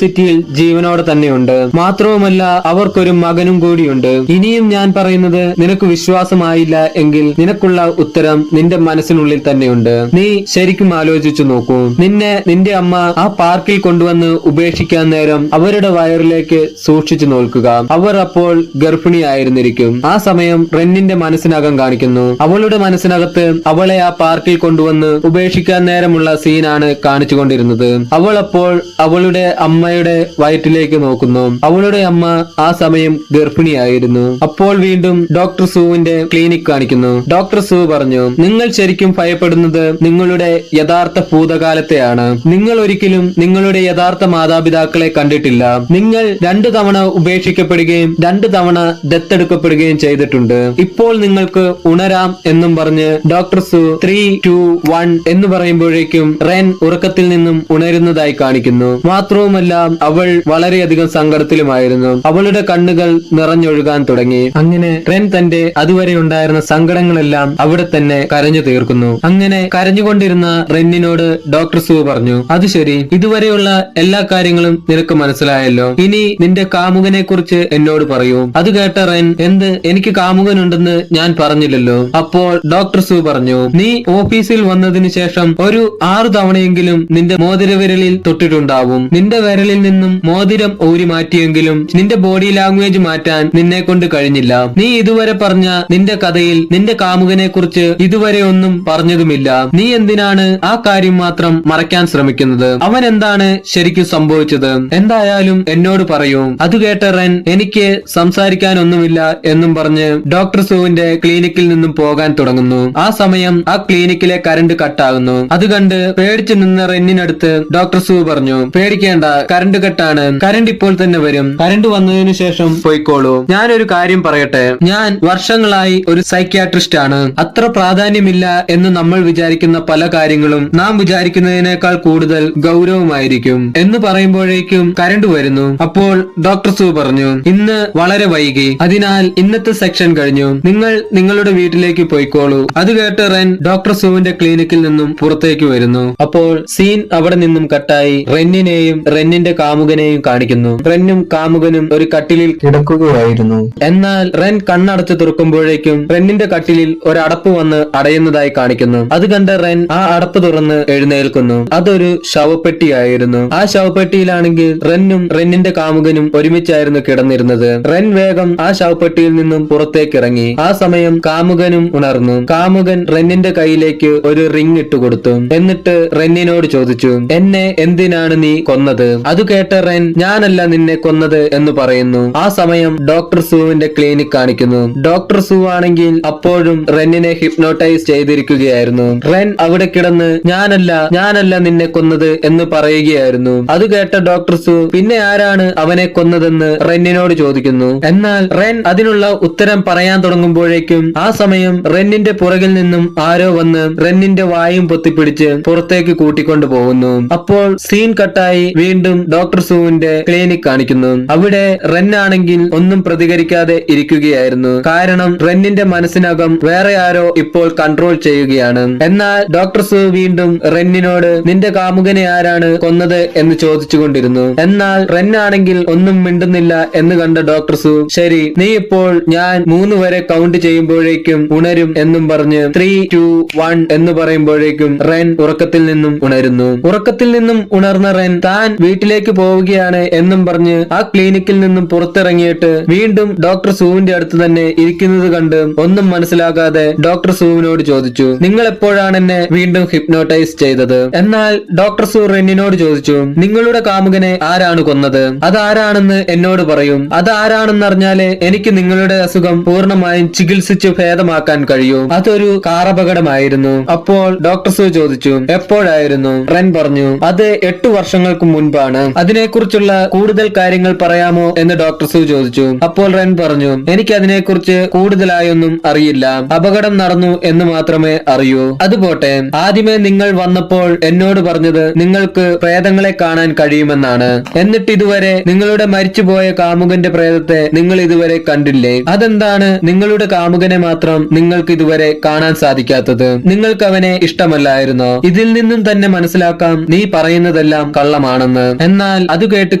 സിറ്റിയിൽ ജീവനോടെ തന്നെയുണ്ട്. മാത്രവുമല്ല അവർക്കൊരു മകനും കൂടിയുണ്ട്. ഇനിയും ഞാൻ പറയുന്നത് നിനക്ക് വിശ്വാസമായില്ല എങ്കിൽ നിനക്കുള്ള ഉത്തരം നിന്റെ മനസ്സിനുള്ളിൽ തന്നെയുണ്ട്. നീ ശരിക്കും ആലോചിച്ചു നോക്കൂ. നിന്നെ നിന്റെ അമ്മ ആ പാർക്കിൽ കൊണ്ടുവന്ന് ഉപേക്ഷിക്കാൻ നേരം അവരുടെ വയറിലേക്ക് സൂക്ഷിച്ചു നോക്കുക. അവർ അപ്പോൾ ഗർഭിണിയായിരുന്നിരിക്കും. ആ സമയം റെന്നിന്റെ മനസ്സിനകം കാണിക്കുന്നു. അവളുടെ മനസ്സിനകത്ത് അവളെ ആ പാർക്കിൽ കൊണ്ടുവന്ന് ഉപേക്ഷിക്കാൻ നേരമുള്ള സീനാണ് കാണിച്ചുകൊണ്ടിരുന്നത്. അവൾ അപ്പോൾ അവളുടെ അമ്മയുടെ വയറ്റിലേക്ക് നോക്കുന്നു. അവളുടെ അമ്മ ആ സമയം ഗർഭിണിയായിരുന്നു. അപ്പോൾ വീണ്ടും ഡോക്ടർ സുവിന്റെ ക്ലിനിക് കാണിക്കുന്നു. ഡോക്ടർ സു പറഞ്ഞു, നിങ്ങൾ ശരിക്കും ഭയപ്പെടുന്നത് നിങ്ങളുടെ യഥാർത്ഥ ഭൂതകാലത്തെയാണ്. നിങ്ങൾ ഒരിക്കലും നിങ്ങളുടെ യഥാർത്ഥ മാതാപിതാക്കളെ കണ്ടിട്ടില്ല. നിങ്ങൾ 2 തവണ ഉപേക്ഷിക്കപ്പെടുകയും 2 തവണ ദത്തെടുക്കപ്പെടുകയും ചെയ്തിട്ടുണ്ട്. ഇപ്പോൾ നിങ്ങൾക്ക് ഉണരാം എന്നും പറഞ്ഞ് ഡോക്ടർ സു 3, 2, 1 എന്ന് പറയുമ്പോഴേക്കും റെൻ ഉറക്കത്തിൽ നിന്നും ഉണരുന്നതായി കാണിക്കുന്നു. മാത്രവുമല്ല അവൾ വളരെയധികം സങ്കടത്തിലുമായിരുന്നു. അവളുടെ കണ്ണുകൾ നിറഞ്ഞൊഴുകാൻ തുടങ്ങി. അങ്ങനെ റെൻ തന്റെ അതുവരെ ഉണ്ടായിരുന്ന സങ്കടങ്ങളെല്ലാം അവിടെ തന്നെ കരഞ്ഞു തീർക്കുന്നു. അങ്ങനെ കരഞ്ഞുകൊണ്ടിരുന്ന റെന്നിനോട് ഡോക്ടർ സു പറഞ്ഞു, അത് ശരി, ഇതുവരെയുള്ള എല്ലാ കാര്യങ്ങളും നിനക്ക് മനസ്സിലായല്ലോ. ഇനി നിന്റെ കാമുകനെ കുറിച്ച് എന്നോട് പറയൂ. അത് കേട്ട റെൻ, എന്ത്, എനിക്ക് കാമുകനുണ്ടെന്ന് ഞാൻ പറഞ്ഞില്ലല്ലോ. അപ്പോൾ ഡോക്ടർ സു പറഞ്ഞു, നീ ഓഫീസിൽ വന്നതിന് ശേഷം ഒരു 6 തവണയെങ്കിലും നിന്റെ മോതിരവിരലിൽ തൊട്ടിട്ടുണ്ടാവും. നിന്റെ വിരലിൽ നിന്നും മോതിരം ഊരി മാറ്റിയെങ്കിലും നിന്റെ ബോഡി ലാംഗ്വേജ് മാറ്റാൻ നിന്നെ കൊണ്ട് കഴിഞ്ഞില്ല. നീ ഇതുവരെ പറഞ്ഞ നിന്റെ കഥയിൽ നിന്റെ കാമുകനെ കുറിച്ച് ഇതുവരെ ഒന്നും പറഞ്ഞതുമില്ല. നീ എന്തിനാണ് ആ കാര്യം മാത്രം മറയ്ക്കാൻ ശ്രമിക്കുന്നത്? അവൻ എന്താണ് ശരിക്കും സംഭവിച്ചത്? എന്തായാലും എന്നോട് പറയൂ. അത് കേട്ട റെൻ, എനിക്ക് സംസാരിക്കാനൊന്നുമില്ല എന്നും പറഞ്ഞ് ഡോക്ടർ സുവിന്റെ ക്ലിനിക്കിൽ നിന്നും പോകാൻ തുടങ്ങുന്നു. ആ സമയം ആ ക്ലിനിക്കിലെ കറണ്ട് കട്ടാകുന്നു. അത് കണ്ട് പേടിച്ചു നിന്ന റെന്നിനടുത്ത് ഡോക്ടർ സു പറഞ്ഞു, പേടിക്കേണ്ട, കറണ്ട് കട്ടാണ്. കറണ്ട് ഇപ്പോൾ തന്നെ വരും. കറണ്ട് വന്നതിന് ശേഷം പോയിക്കോളൂ. ഞാനൊരു കാര്യം പറയട്ടെ. ഞാൻ വർഷങ്ങളായി ഒരു സൈക്യാട്രിസ്റ്റ് ആണ്. അത്ര പ്രാധാന്യമില്ല എന്ന് നമ്മൾ വിചാരിക്കുന്ന പല കാര്യങ്ങളും നാം വിചാരിക്കുന്നതിനേക്കാൾ കൂടുതൽ ഗൗരവമായിരിക്കും എന്ന് പറയുമ്പോഴേക്കും കറണ്ട് വരുന്നു. അപ്പോൾ ഡോക്ടർ സു പറഞ്ഞു, ഇന്ന് വളരെ വൈകി, അതിനാൽ ഇന്നത്തെ സെക്ഷൻ കഴിഞ്ഞു. നിങ്ങൾ നിങ്ങളുടെ വീട്ടിലേക്ക് പോയിക്കോളൂ. അത് കേട്ട് റെൻ ഡോക്ടർ സുവിന്റെ ക്ലിനിക്കിൽ നിന്നും പുറത്തേക്ക് വരുന്നു. അപ്പോൾ സീൻ അവിടെ നിന്നും കട്ടായി റെന്നിനെയും റെന്നിന്റെ കാമുകനെയും കാണിക്കുന്നു. റെന്നും കാമുകനും ഒരു കട്ടിലിൽ കിടക്കുകയായിരുന്നു. എന്നാൽ റെൻ കണ്ണടച്ച് തുറക്കുമ്പോഴേക്കും റെന്നിന്റെ കട്ടിലിൽ ഒരു അടപ്പ് വന്ന് അടയുന്നതായി കാണിക്കുന്നു. അത് കണ്ട റെൻ ആ അടപ്പ് തുറന്ന് എഴുന്നേൽക്കുന്നു. അതൊരു ശവപ്പെട്ടിയായിരുന്നു. ആ ശവപ്പെട്ടിയിലാണെങ്കിൽ റെന്നും റെന്നിന്റെ കാമുകനും ഒരുമിച്ചായിരുന്നു കിടന്നിരുന്നത്. റെൻ വേഗം ആ ശവപ്പെട്ടിയിൽ നിന്നും പുറത്തേക്ക് ഇറങ്ങി. ആ സമയം കാമുകനും ഉണർന്നു. കാമുകൻ റെന്നിന്റെ കയ്യിലേക്ക് ഒരു റിംഗ് ഇട്ടുകൊടുത്തു. എന്നിട്ട് റെന്നിനോട് ചോദിച്ചു, എന്നെ എന്തിനാണ് നീ കൊന്നത്? അത് കേട്ട റെൻ, ഞാനല്ല നിന്നെ കൊന്നത് എന്ന് പറയുന്നു. ആ സമയം ഡോക്ടർ സുവിന്റെ ക്ലിനിക് കാണിക്കുന്നു. ഡോക്ടർ സു ആണെങ്കിൽ അപ്പോഴും റെന്നിനെ ഹിപ്നോട്ടൈസ് ചെയ്തിരിക്കുകയായിരുന്നു. റെൻ അവിടെ കിടന്ന് ഞാനല്ല നിന്നെ കൊന്നത് എന്ന് പറയുകയായിരുന്നു. അത് കേട്ട ഡോക്ടർ സു, പിന്നെ ആരാണ് അവനെ കൊന്നതെന്ന് റെന്നിനോട് ചോദിക്കുന്നു. എന്നാൽ റെൻ അതിനുള്ള ഉത്തരം പറയാൻ തുടങ്ങുമ്പോഴേക്കും ആ സമയം റെന്നിന്റെ പുറകിൽ നിന്നും ആരോ വന്ന് റെന്നിന്റെ വായും പൊത്തിപ്പിടിച്ച് പുറത്തേക്ക് കൂട്ടിക്കൊണ്ടു പോകുന്നു. അപ്പോൾ സീൻ കട്ടായി വീണ്ടും ഡോക്ടർ സുവിന്റെ ക്ലിനിക് കാണിക്കുന്നു. അവിടെ റെൻ ആണെങ്കിൽ ഒന്നും പ്രതികരിക്കാതെ ഇരിക്കുകയായിരുന്നു. കാരണം റെന്നിന്റെ മനസ്സിനകം വേറെ ആരോ ഇപ്പോൾ കൺട്രോൾ ചെയ്യുകയാണ്. എന്നാൽ ഡോക്ടർ സു വീണ്ടും റെന്നിനോട് നിന്റെ കാമുകനെ ആരാണ് കൊന്നത് എന്ന് ചോദിച്ചുകൊണ്ടിരുന്നു. എന്നാൽ റെൻ ആണെങ്കിൽ ഒന്നും മിണ്ടുന്നില്ല എന്ന് കണ്ട ഡോക്ടർ സു, ശരി, നീ ഇപ്പോൾ ഞാൻ 3 വരെ കൗണ്ട് ചെയ്യുമ്പോഴേക്കും ഉണരും എന്നും പറഞ്ഞ് 3, 2, 1 എന്ന് പറയുമ്പോഴേക്കും റെൻ ഉറക്കത്തിൽ നിന്നും ഉണരുന്നു. ഉറക്കത്തിൽ നിന്നും ഉണർന്ന റെൻ താൻ വീട്ടിലേക്ക് പോവുക വരികയാണ് എന്നും പറഞ്ഞ് ആ ക്ലിനിക്കിൽ നിന്നും പുറത്തിറങ്ങിയിട്ട് വീണ്ടും ഡോക്ടർ സൂവിന്റെ അടുത്ത് തന്നെ ഇരിക്കുന്നത് കണ്ട് ഒന്നും മനസ്സിലാകാതെ ഡോക്ടർ സൂവിനോട് ചോദിച്ചു, നിങ്ങൾ എപ്പോഴാണ് എന്നെ വീണ്ടും ഹിപ്നോട്ടൈസ് ചെയ്തത്? എന്നാൽ ഡോക്ടർ സൂ റെന്നിനോട് ചോദിച്ചു, നിങ്ങളുടെ കാമുകനെ ആരാണ് കൊന്നത്? അതാരാണെന്ന് എന്നോട് പറയും. അതാരാണെന്ന് അറിഞ്ഞാലേ എനിക്ക് നിങ്ങളുടെ അസുഖം പൂർണ്ണമായും ചികിത്സിച്ച് ഭേദമാക്കാൻ കഴിയൂ. അതൊരു കാറപകടമായിരുന്നു. അപ്പോൾ ഡോക്ടർ സൂ ചോദിച്ചു, എപ്പോഴായിരുന്നു? റെൻ പറഞ്ഞു, അത് 8 വർഷങ്ങൾക്ക് മുൻപാണ്. അതിനെക്കുറിച്ചുള്ള കൂടുതൽ കാര്യങ്ങൾ പറയാമോ എന്ന് ഡോക്ടർ സൂ ചോദിച്ചു. അപ്പോൾ റെൻ പറഞ്ഞു, എനിക്ക് അതിനെക്കുറിച്ച് കൂടുതലായൊന്നും അറിയില്ല. അപകടം നടന്നു എന്ന് മാത്രമേ അറിയൂ. അതുപോട്ടെ, ആദ്യമേ നിങ്ങൾ വന്നപ്പോൾ എന്നോട് പറഞ്ഞത് നിങ്ങൾക്ക് പ്രേതങ്ങളെ കാണാൻ കഴിയുമെന്നാണ്. എന്നിട്ട് ഇതുവരെ നിങ്ങളുടെ മരിച്ചുപോയ കാമുകന്റെ പ്രേതത്തെ നിങ്ങൾ ഇതുവരെ കണ്ടില്ലേ? അതെന്താണ് നിങ്ങളുടെ കാമുകനെ മാത്രം നിങ്ങൾക്ക് ഇതുവരെ കാണാൻ സാധിക്കാത്തത്? നിങ്ങൾക്ക് അവനെ ഇഷ്ടമല്ലായിരുന്നോ? ഇതിൽ നിന്നും തന്നെ മനസ്സിലാക്കാം നീ പറയുന്നതെല്ലാം കള്ളമാണെന്ന്. എന്നാൽ അത് കേട്ട്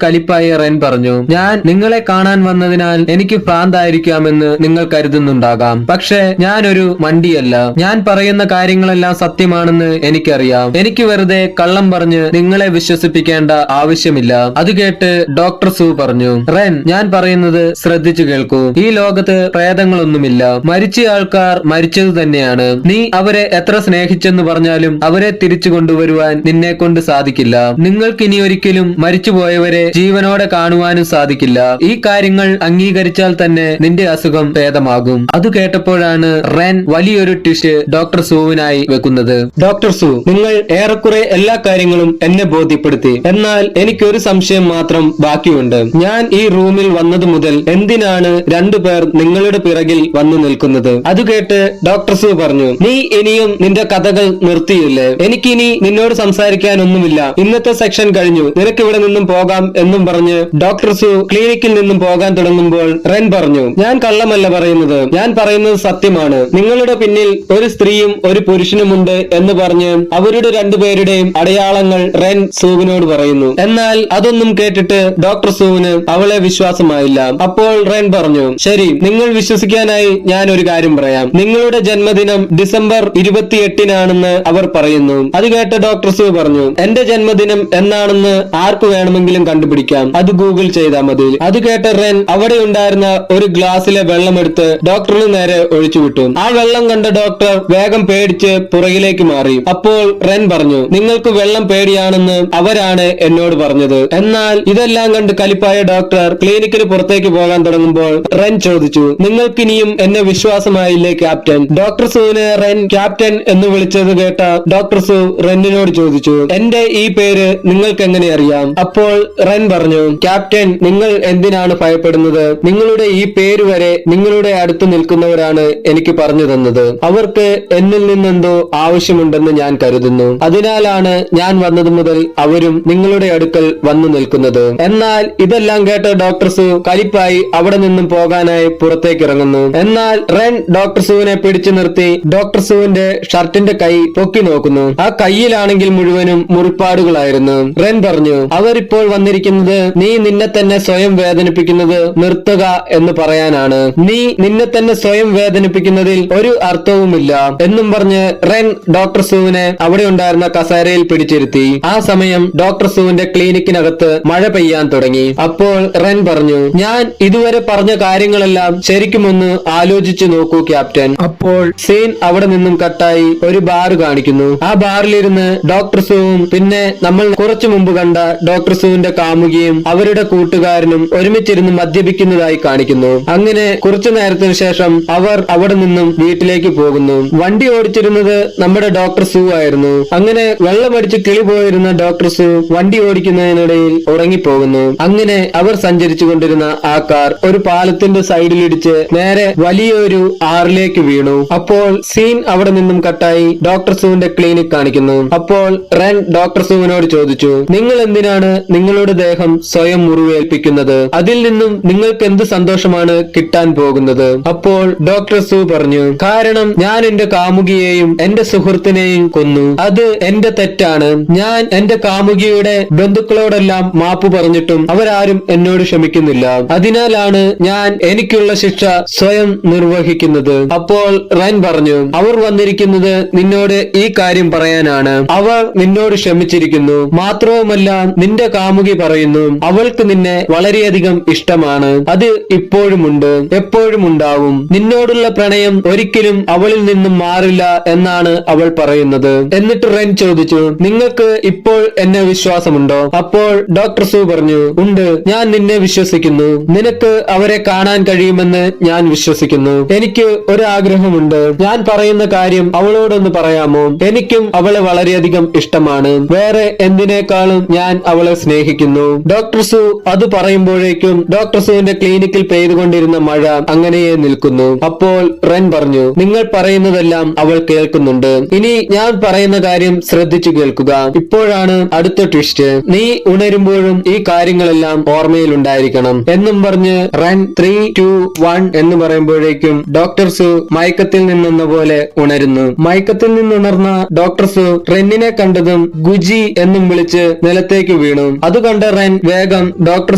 കലിപ്പായ റെൻ പറഞ്ഞു, ഞാൻ നിങ്ങളെ കാണാൻ വന്നതിനാൽ എനിക്ക് ഭ്രാന്തായിരിക്കാമെന്ന് നിങ്ങൾ കരുതുന്നുണ്ടാകാം. പക്ഷെ ഞാനൊരു മണ്ടിയല്ല. ഞാൻ പറയുന്ന കാര്യങ്ങളെല്ലാം സത്യമാണെന്ന് എനിക്കറിയാം. എനിക്ക് വെറുതെ കള്ളം പറഞ്ഞ് നിങ്ങളെ വിശ്വസിപ്പിക്കേണ്ട ആവശ്യമില്ല. അത് കേട്ട് ഡോക്ടർ സൂ പറഞ്ഞു, റെൻ, ഞാൻ പറയുന്നത് ശ്രദ്ധിച്ചു കേൾക്കൂ. ഈ ലോകത്ത് പ്രേതങ്ങളൊന്നുമില്ല. മരിച്ച ആൾക്കാർ മരിച്ചത് തന്നെയാണ്. നീ അവരെ എത്ര സ്നേഹിച്ചെന്ന് പറഞ്ഞാലും അവരെ തിരിച്ചു കൊണ്ടുവരുവാൻ നിന്നെ കൊണ്ട് സാധിക്കില്ല. നിങ്ങൾക്ക് ഇനി ഒരിക്കലും മരിച്ചുപോയവരെ ജീവനോടെ കാണുവാനും സാധിക്കില്ല. ഈ കാര്യങ്ങൾ അംഗീകരിച്ചാൽ തന്നെ നിന്റെ അസുഖം ഭേദമാകും. അത് കേട്ടപ്പോഴാണ് റെൻ വലിയൊരു ടിഷ് ഡോക്ടർ സൂവിനായി വെക്കുന്നത്. ഡോക്ടർ സൂ, നിങ്ങൾ ഏറെക്കുറെ എല്ലാ കാര്യങ്ങളും എന്നെ ബോധ്യപ്പെടുത്തി. എന്നാൽ എനിക്കൊരു സംശയം മാത്രം ബാക്കിയുണ്ട്. ഞാൻ ഈ റൂമിൽ വന്നത് മുതൽ എന്തിനാണ് 2 പേർ നിങ്ങളുടെ പിറകിൽ വന്നു നിൽക്കുന്നത്? അത് കേട്ട് ഡോക്ടർ സൂ പറഞ്ഞു, നീ ഇനിയും നിന്റെ കഥകൾ നിർത്തിയില്ലേ? എനിക്കിനി നിന്നോട് സംസാരിക്കാനൊന്നുമില്ല. ഇന്നത്തെ സെക്ഷൻ കഴിഞ്ഞു. നിനക്ക് ഇവിടെ നിന്നും പോകാം എന്നും പറഞ്ഞ് ഡോക്ടർ സൂ ക്ലിനിക്കിൽ നിന്നും പോകാൻ തുടങ്ങുമ്പോൾ റെൻ പറഞ്ഞു, ഞാൻ കള്ളമല്ല പറയുന്നത്. ഞാൻ പറയുന്നത് സത്യമാണ്. നിങ്ങളുടെ പിന്നിൽ ഒരു സ്ത്രീയും ഒരു പുരുഷനുമുണ്ട് എന്ന് പറഞ്ഞ് അവരുടെ 2 പേരുടെയും അടയാളങ്ങൾ റെൻ സൂവിനോട് പറയുന്നു. എന്നാൽ അതൊന്നും കേട്ടിട്ട് ഡോക്ടർ സൂവിന് അവളെ വിശ്വാസമായില്ല. അപ്പോൾ റെൻ പറഞ്ഞു, ശരി, നിങ്ങൾ വിശ്വസിക്കാനായി ഞാൻ ഒരു കാര്യം പറയാം. നിങ്ങളുടെ ജന്മദിനം ഡിസംബർ 28-നാണെന്ന് അവർ പറയുന്നു. അത് കേട്ട ഡോക്ടർ സൂ പറഞ്ഞു, എന്റെ ജന്മദിനം എന്നാണെന്ന് ആർക്ക് വേണമെങ്കിലും കണ്ടുപിടിക്കാം. അത് ഗൂഗിൾ ചെയ്താൽ മതി. അത് കേട്ട റെൻ അവിടെ ഉണ്ടായിരുന്ന ഒരു ഗ്ലാസ്സിലെ വെള്ളമെടുത്ത് ഡോക്ടറിന് നേരെ ഒഴിച്ചുവിട്ടു. ആ വെള്ളം കണ്ട ഡോക്ടർ വേഗം പേടിച്ച് പുറകിലേക്ക് മാറി. അപ്പോൾ റെൻ പറഞ്ഞു, നിങ്ങൾക്ക് വെള്ളം പേടിയാണെന്ന് അവരാണ് എന്നോട് പറഞ്ഞത്. എന്നാൽ ഇതെല്ലാം കണ്ട് കലിപ്പായ ഡോക്ടർ ക്ലിനിക്കിന് പുറത്തേക്ക് പോകാൻ തുടങ്ങുമ്പോൾ റെൻ ചോദിച്ചു, നിങ്ങൾക്കിനിയും എന്നെ വിശ്വാസമായില്ലേ ക്യാപ്റ്റൻ? ഡോക്ടർ സൂവിനെ റെൻ ക്യാപ്റ്റൻ എന്ന് വിളിച്ചത് കേട്ട ഡോക്ടർ സൂ റെന്നിനോട് ചോദിച്ചു, എന്റെ ഈ പേര് നിങ്ങൾക്ക് എങ്ങനെ അറിയാം? അപ്പോൾ റെൻ പറഞ്ഞു, ക്യാപ്റ്റൻ, നിങ്ങൾ എന്തിനാണ് ഭയപ്പെടുന്നത്? നിങ്ങളുടെ ഈ പേര് വരെ നിങ്ങളുടെ അടുത്ത് നിൽക്കുന്നവരാണ് എനിക്ക് പറഞ്ഞു തന്നത്. അവർക്ക് എന്നിൽ നിന്നെന്തോ ആവശ്യമുണ്ടെന്ന് ഞാൻ കരുതുന്നു. അതിനാലാണ് ഞാൻ വന്നത് മുതൽ അവരും നിങ്ങളുടെ അടുക്കൽ വന്നു നിൽക്കുന്നത്. എന്നാൽ ഇതെല്ലാം കേട്ട ഡോക്ടർ സൂ കലിപ്പായി അവിടെ നിന്നും പോകാനായി പുറത്തേക്ക് ഇറങ്ങുന്നു. എന്നാൽ റെൻ ഡോക്ടർ സൂവിനെ പിടിച്ചു നിർത്തി ഡോക്ടർ സൂവിന്റെ ഷർട്ടിന്റെ കൈ പൊക്കി നോക്കുന്നു. ആ കൈയിലാണെങ്കിൽ മുഴുവനും മുറിപ്പാടുകളായിരുന്നു. റെൻ പറഞ്ഞു, അവരിപ്പോൾ വന്നിരിക്കുന്നത് നീ നിന്നെ തന്നെ സ്വയം വേദനിപ്പിക്കുന്നത് നിർത്തുക എന്ന് പറയാനാണ്. നീ നിന്നെ തന്നെ സ്വയം വേദനിപ്പിക്കുന്നതിൽ ഒരു അർത്ഥവുമില്ല എന്നും പറഞ്ഞ് റെൻ ഡോക്ടർ സൂവിനെ അവിടെ ഉണ്ടായിരുന്ന കസേരയിൽ പിടിച്ചിരുത്തി. ആ സമയം ഡോക്ടർ സൂവിന്റെ ക്ലിനിക്കിനകത്ത് മഴ പെയ്യാൻ തുടങ്ങി. അപ്പോൾ റെൻ പറഞ്ഞു, ഞാൻ ഇതുവരെ പറഞ്ഞ കാര്യങ്ങളെല്ലാം ശരിക്കും ഒന്ന് ആലോചിച്ചു നോക്കൂ ക്യാപ്റ്റൻ. അപ്പോൾ സീൻ അവിടെ നിന്നും കട്ടായി ഒരു ബാർ കാണിക്കുന്നു. ആ ബാറിലിരുന്ന് ഡോക്ടർ സൂവും പിന്നെ നമ്മൾ കുറച്ചു മുമ്പ് കണ്ട ഡോക്ടർ സൂവിന്റെ കാമുകിയും അവരുടെ കൂട്ടുകാരനും ഒരുമിച്ചിരുന്ന് മദ്യപിക്കുന്നതായി കാണിക്കുന്നു. അങ്ങനെ കുറച്ചു നേരത്തിന് ശേഷം അവർ അവിടെ നിന്നും വീട്ടിലേക്ക് പോകുന്നു. വണ്ടി ഓടിച്ചിരുന്നത് നമ്മുടെ ഡോക്ടർ സൂ ആയിരുന്നു. അങ്ങനെ വെള്ളമടിച്ച് കിളി പോയിരുന്ന ഡോക്ടർ സൂ വണ്ടി ഓടിക്കുന്നതിനിടയിൽ ഉറങ്ങിപ്പോകുന്നു. അങ്ങനെ അവർ സഞ്ചരിച്ചു കൊണ്ടിരുന്ന ആ കാർ ഒരു പാലത്തിന്റെ സൈഡിലിടിച്ച് നേരെ വലിയൊരു ആറിലേക്ക് വീണു. അപ്പോൾ സീൻ അവിടെ നിന്നും കട്ടായി ഡോക്ടർ സൂവിന്റെ ക്ലിനിക് കാണിക്കുന്നു. അപ്പോൾ റെൻ ഡോക്ടർ സൂവിനോട് ചോദിച്ചു, നിങ്ങൾ എന്തിനാണ് നിങ്ങളുടെ ദേഹം സ്വയം മുറിവേൽപ്പിക്കുന്നത്? അതിൽ നിന്നും നിങ്ങൾക്ക് എന്ത് സന്തോഷമാണ് കിട്ടാൻ പോകുന്നത്? അപ്പോൾ ഡോക്ടർ സൂ പറഞ്ഞു, കാരണം ഞാൻ എന്റെ കാമുകിയെയും എന്റെ സുഹൃത്തിനെയും കൊന്നു. അത് എന്റെ തെറ്റാണ്. ഞാൻ എന്റെ കാമുകിയുടെ ബന്ധുക്കളോടെല്ലാം മാപ്പ് പറഞ്ഞിട്ടും അവരാരും എന്നോട് ക്ഷമിക്കുന്നില്ല. അതിനാലാണ് ഞാൻ എനിക്കുള്ള ശിക്ഷ സ്വയം നിർവഹിക്കുന്നത്. അപ്പോൾ റെൻ പറഞ്ഞു, അവർ വന്നിരിക്കുന്നത് നിന്നോട് ഈ കാര്യം പറയാനാണ്. അവർ നിന്നോട് ക്ഷമിച്ചിരിക്കുന്നു. മാത്രവുമല്ല നിന്റെ കാമുകി കാമുകി പറയുന്നു, അവൾക്ക് നിന്നെ വളരെയധികം ഇഷ്ടമാണ്, അത് ഇപ്പോഴുമുണ്ട്, എപ്പോഴും ഉണ്ടാവും, നിന്നോടുള്ള പ്രണയം ഒരിക്കലും അവളിൽ നിന്നും മാറില്ല എന്നാണ് അവൾ പറയുന്നത്. എന്നിട്ട് റെൻ ചോദിച്ചു, നിങ്ങൾക്ക് ഇപ്പോൾ എന്നെ വിശ്വാസമുണ്ടോ? അപ്പോൾ ഡോക്ടർ സു പറഞ്ഞു, ഉണ്ട്, ഞാൻ നിന്നെ വിശ്വസിക്കുന്നു, നിനക്ക് അവരെ കാണാൻ കഴിയുമെന്ന് ഞാൻ വിശ്വസിക്കുന്നു. എനിക്ക് ഒരു ആഗ്രഹമുണ്ട്, ഞാൻ പറയുന്ന കാര്യം അവളോടൊന്ന് പറയാമോ? എനിക്കും അവളെ വളരെയധികം ഇഷ്ടമാണ്, വേറെ എന്തിനേക്കാളും ഞാൻ അവളെ സ്നേഹിക്കുന്നു. ഡോക്ടർ സു അത് പറയുമ്പോഴേക്കും ഡോക്ടർ സുവിന്റെ ക്ലിനിക്കിൽ പെയ്തുകൊണ്ടിരുന്ന മഴ അങ്ങനെയേ നിൽക്കുന്നു. അപ്പോൾ റെൻ പറഞ്ഞു, നിങ്ങൾ പറയുന്നതെല്ലാം അവൾ കേൾക്കുന്നുണ്ട്, ഇനി ഞാൻ പറയുന്ന കാര്യം ശ്രദ്ധിച്ചു കേൾക്കുക. ഇപ്പോഴാണ് അടുത്ത ട്വിസ്റ്റ്, നീ ഉണരുമ്പോഴും ഈ കാര്യങ്ങളെല്ലാം ഓർമ്മയിലുണ്ടായിരിക്കണം എന്നും പറഞ്ഞ് റെൻ 3, 2, 1 എന്ന് പറയുമ്പോഴേക്കും ഡോക്ടർ സു മയക്കത്തിൽ നിന്നെന്ന പോലെ ഉണരുന്നു. മയക്കത്തിൽ നിന്നുണർന്ന ഡോക്ടർ സു റെന്നിനെ കണ്ടതും ഗുജി എന്നും വിളിച്ച് നിലത്തേക്ക് വീണു. അത് കണ്ട റെൻ വേഗം ഡോക്ടർ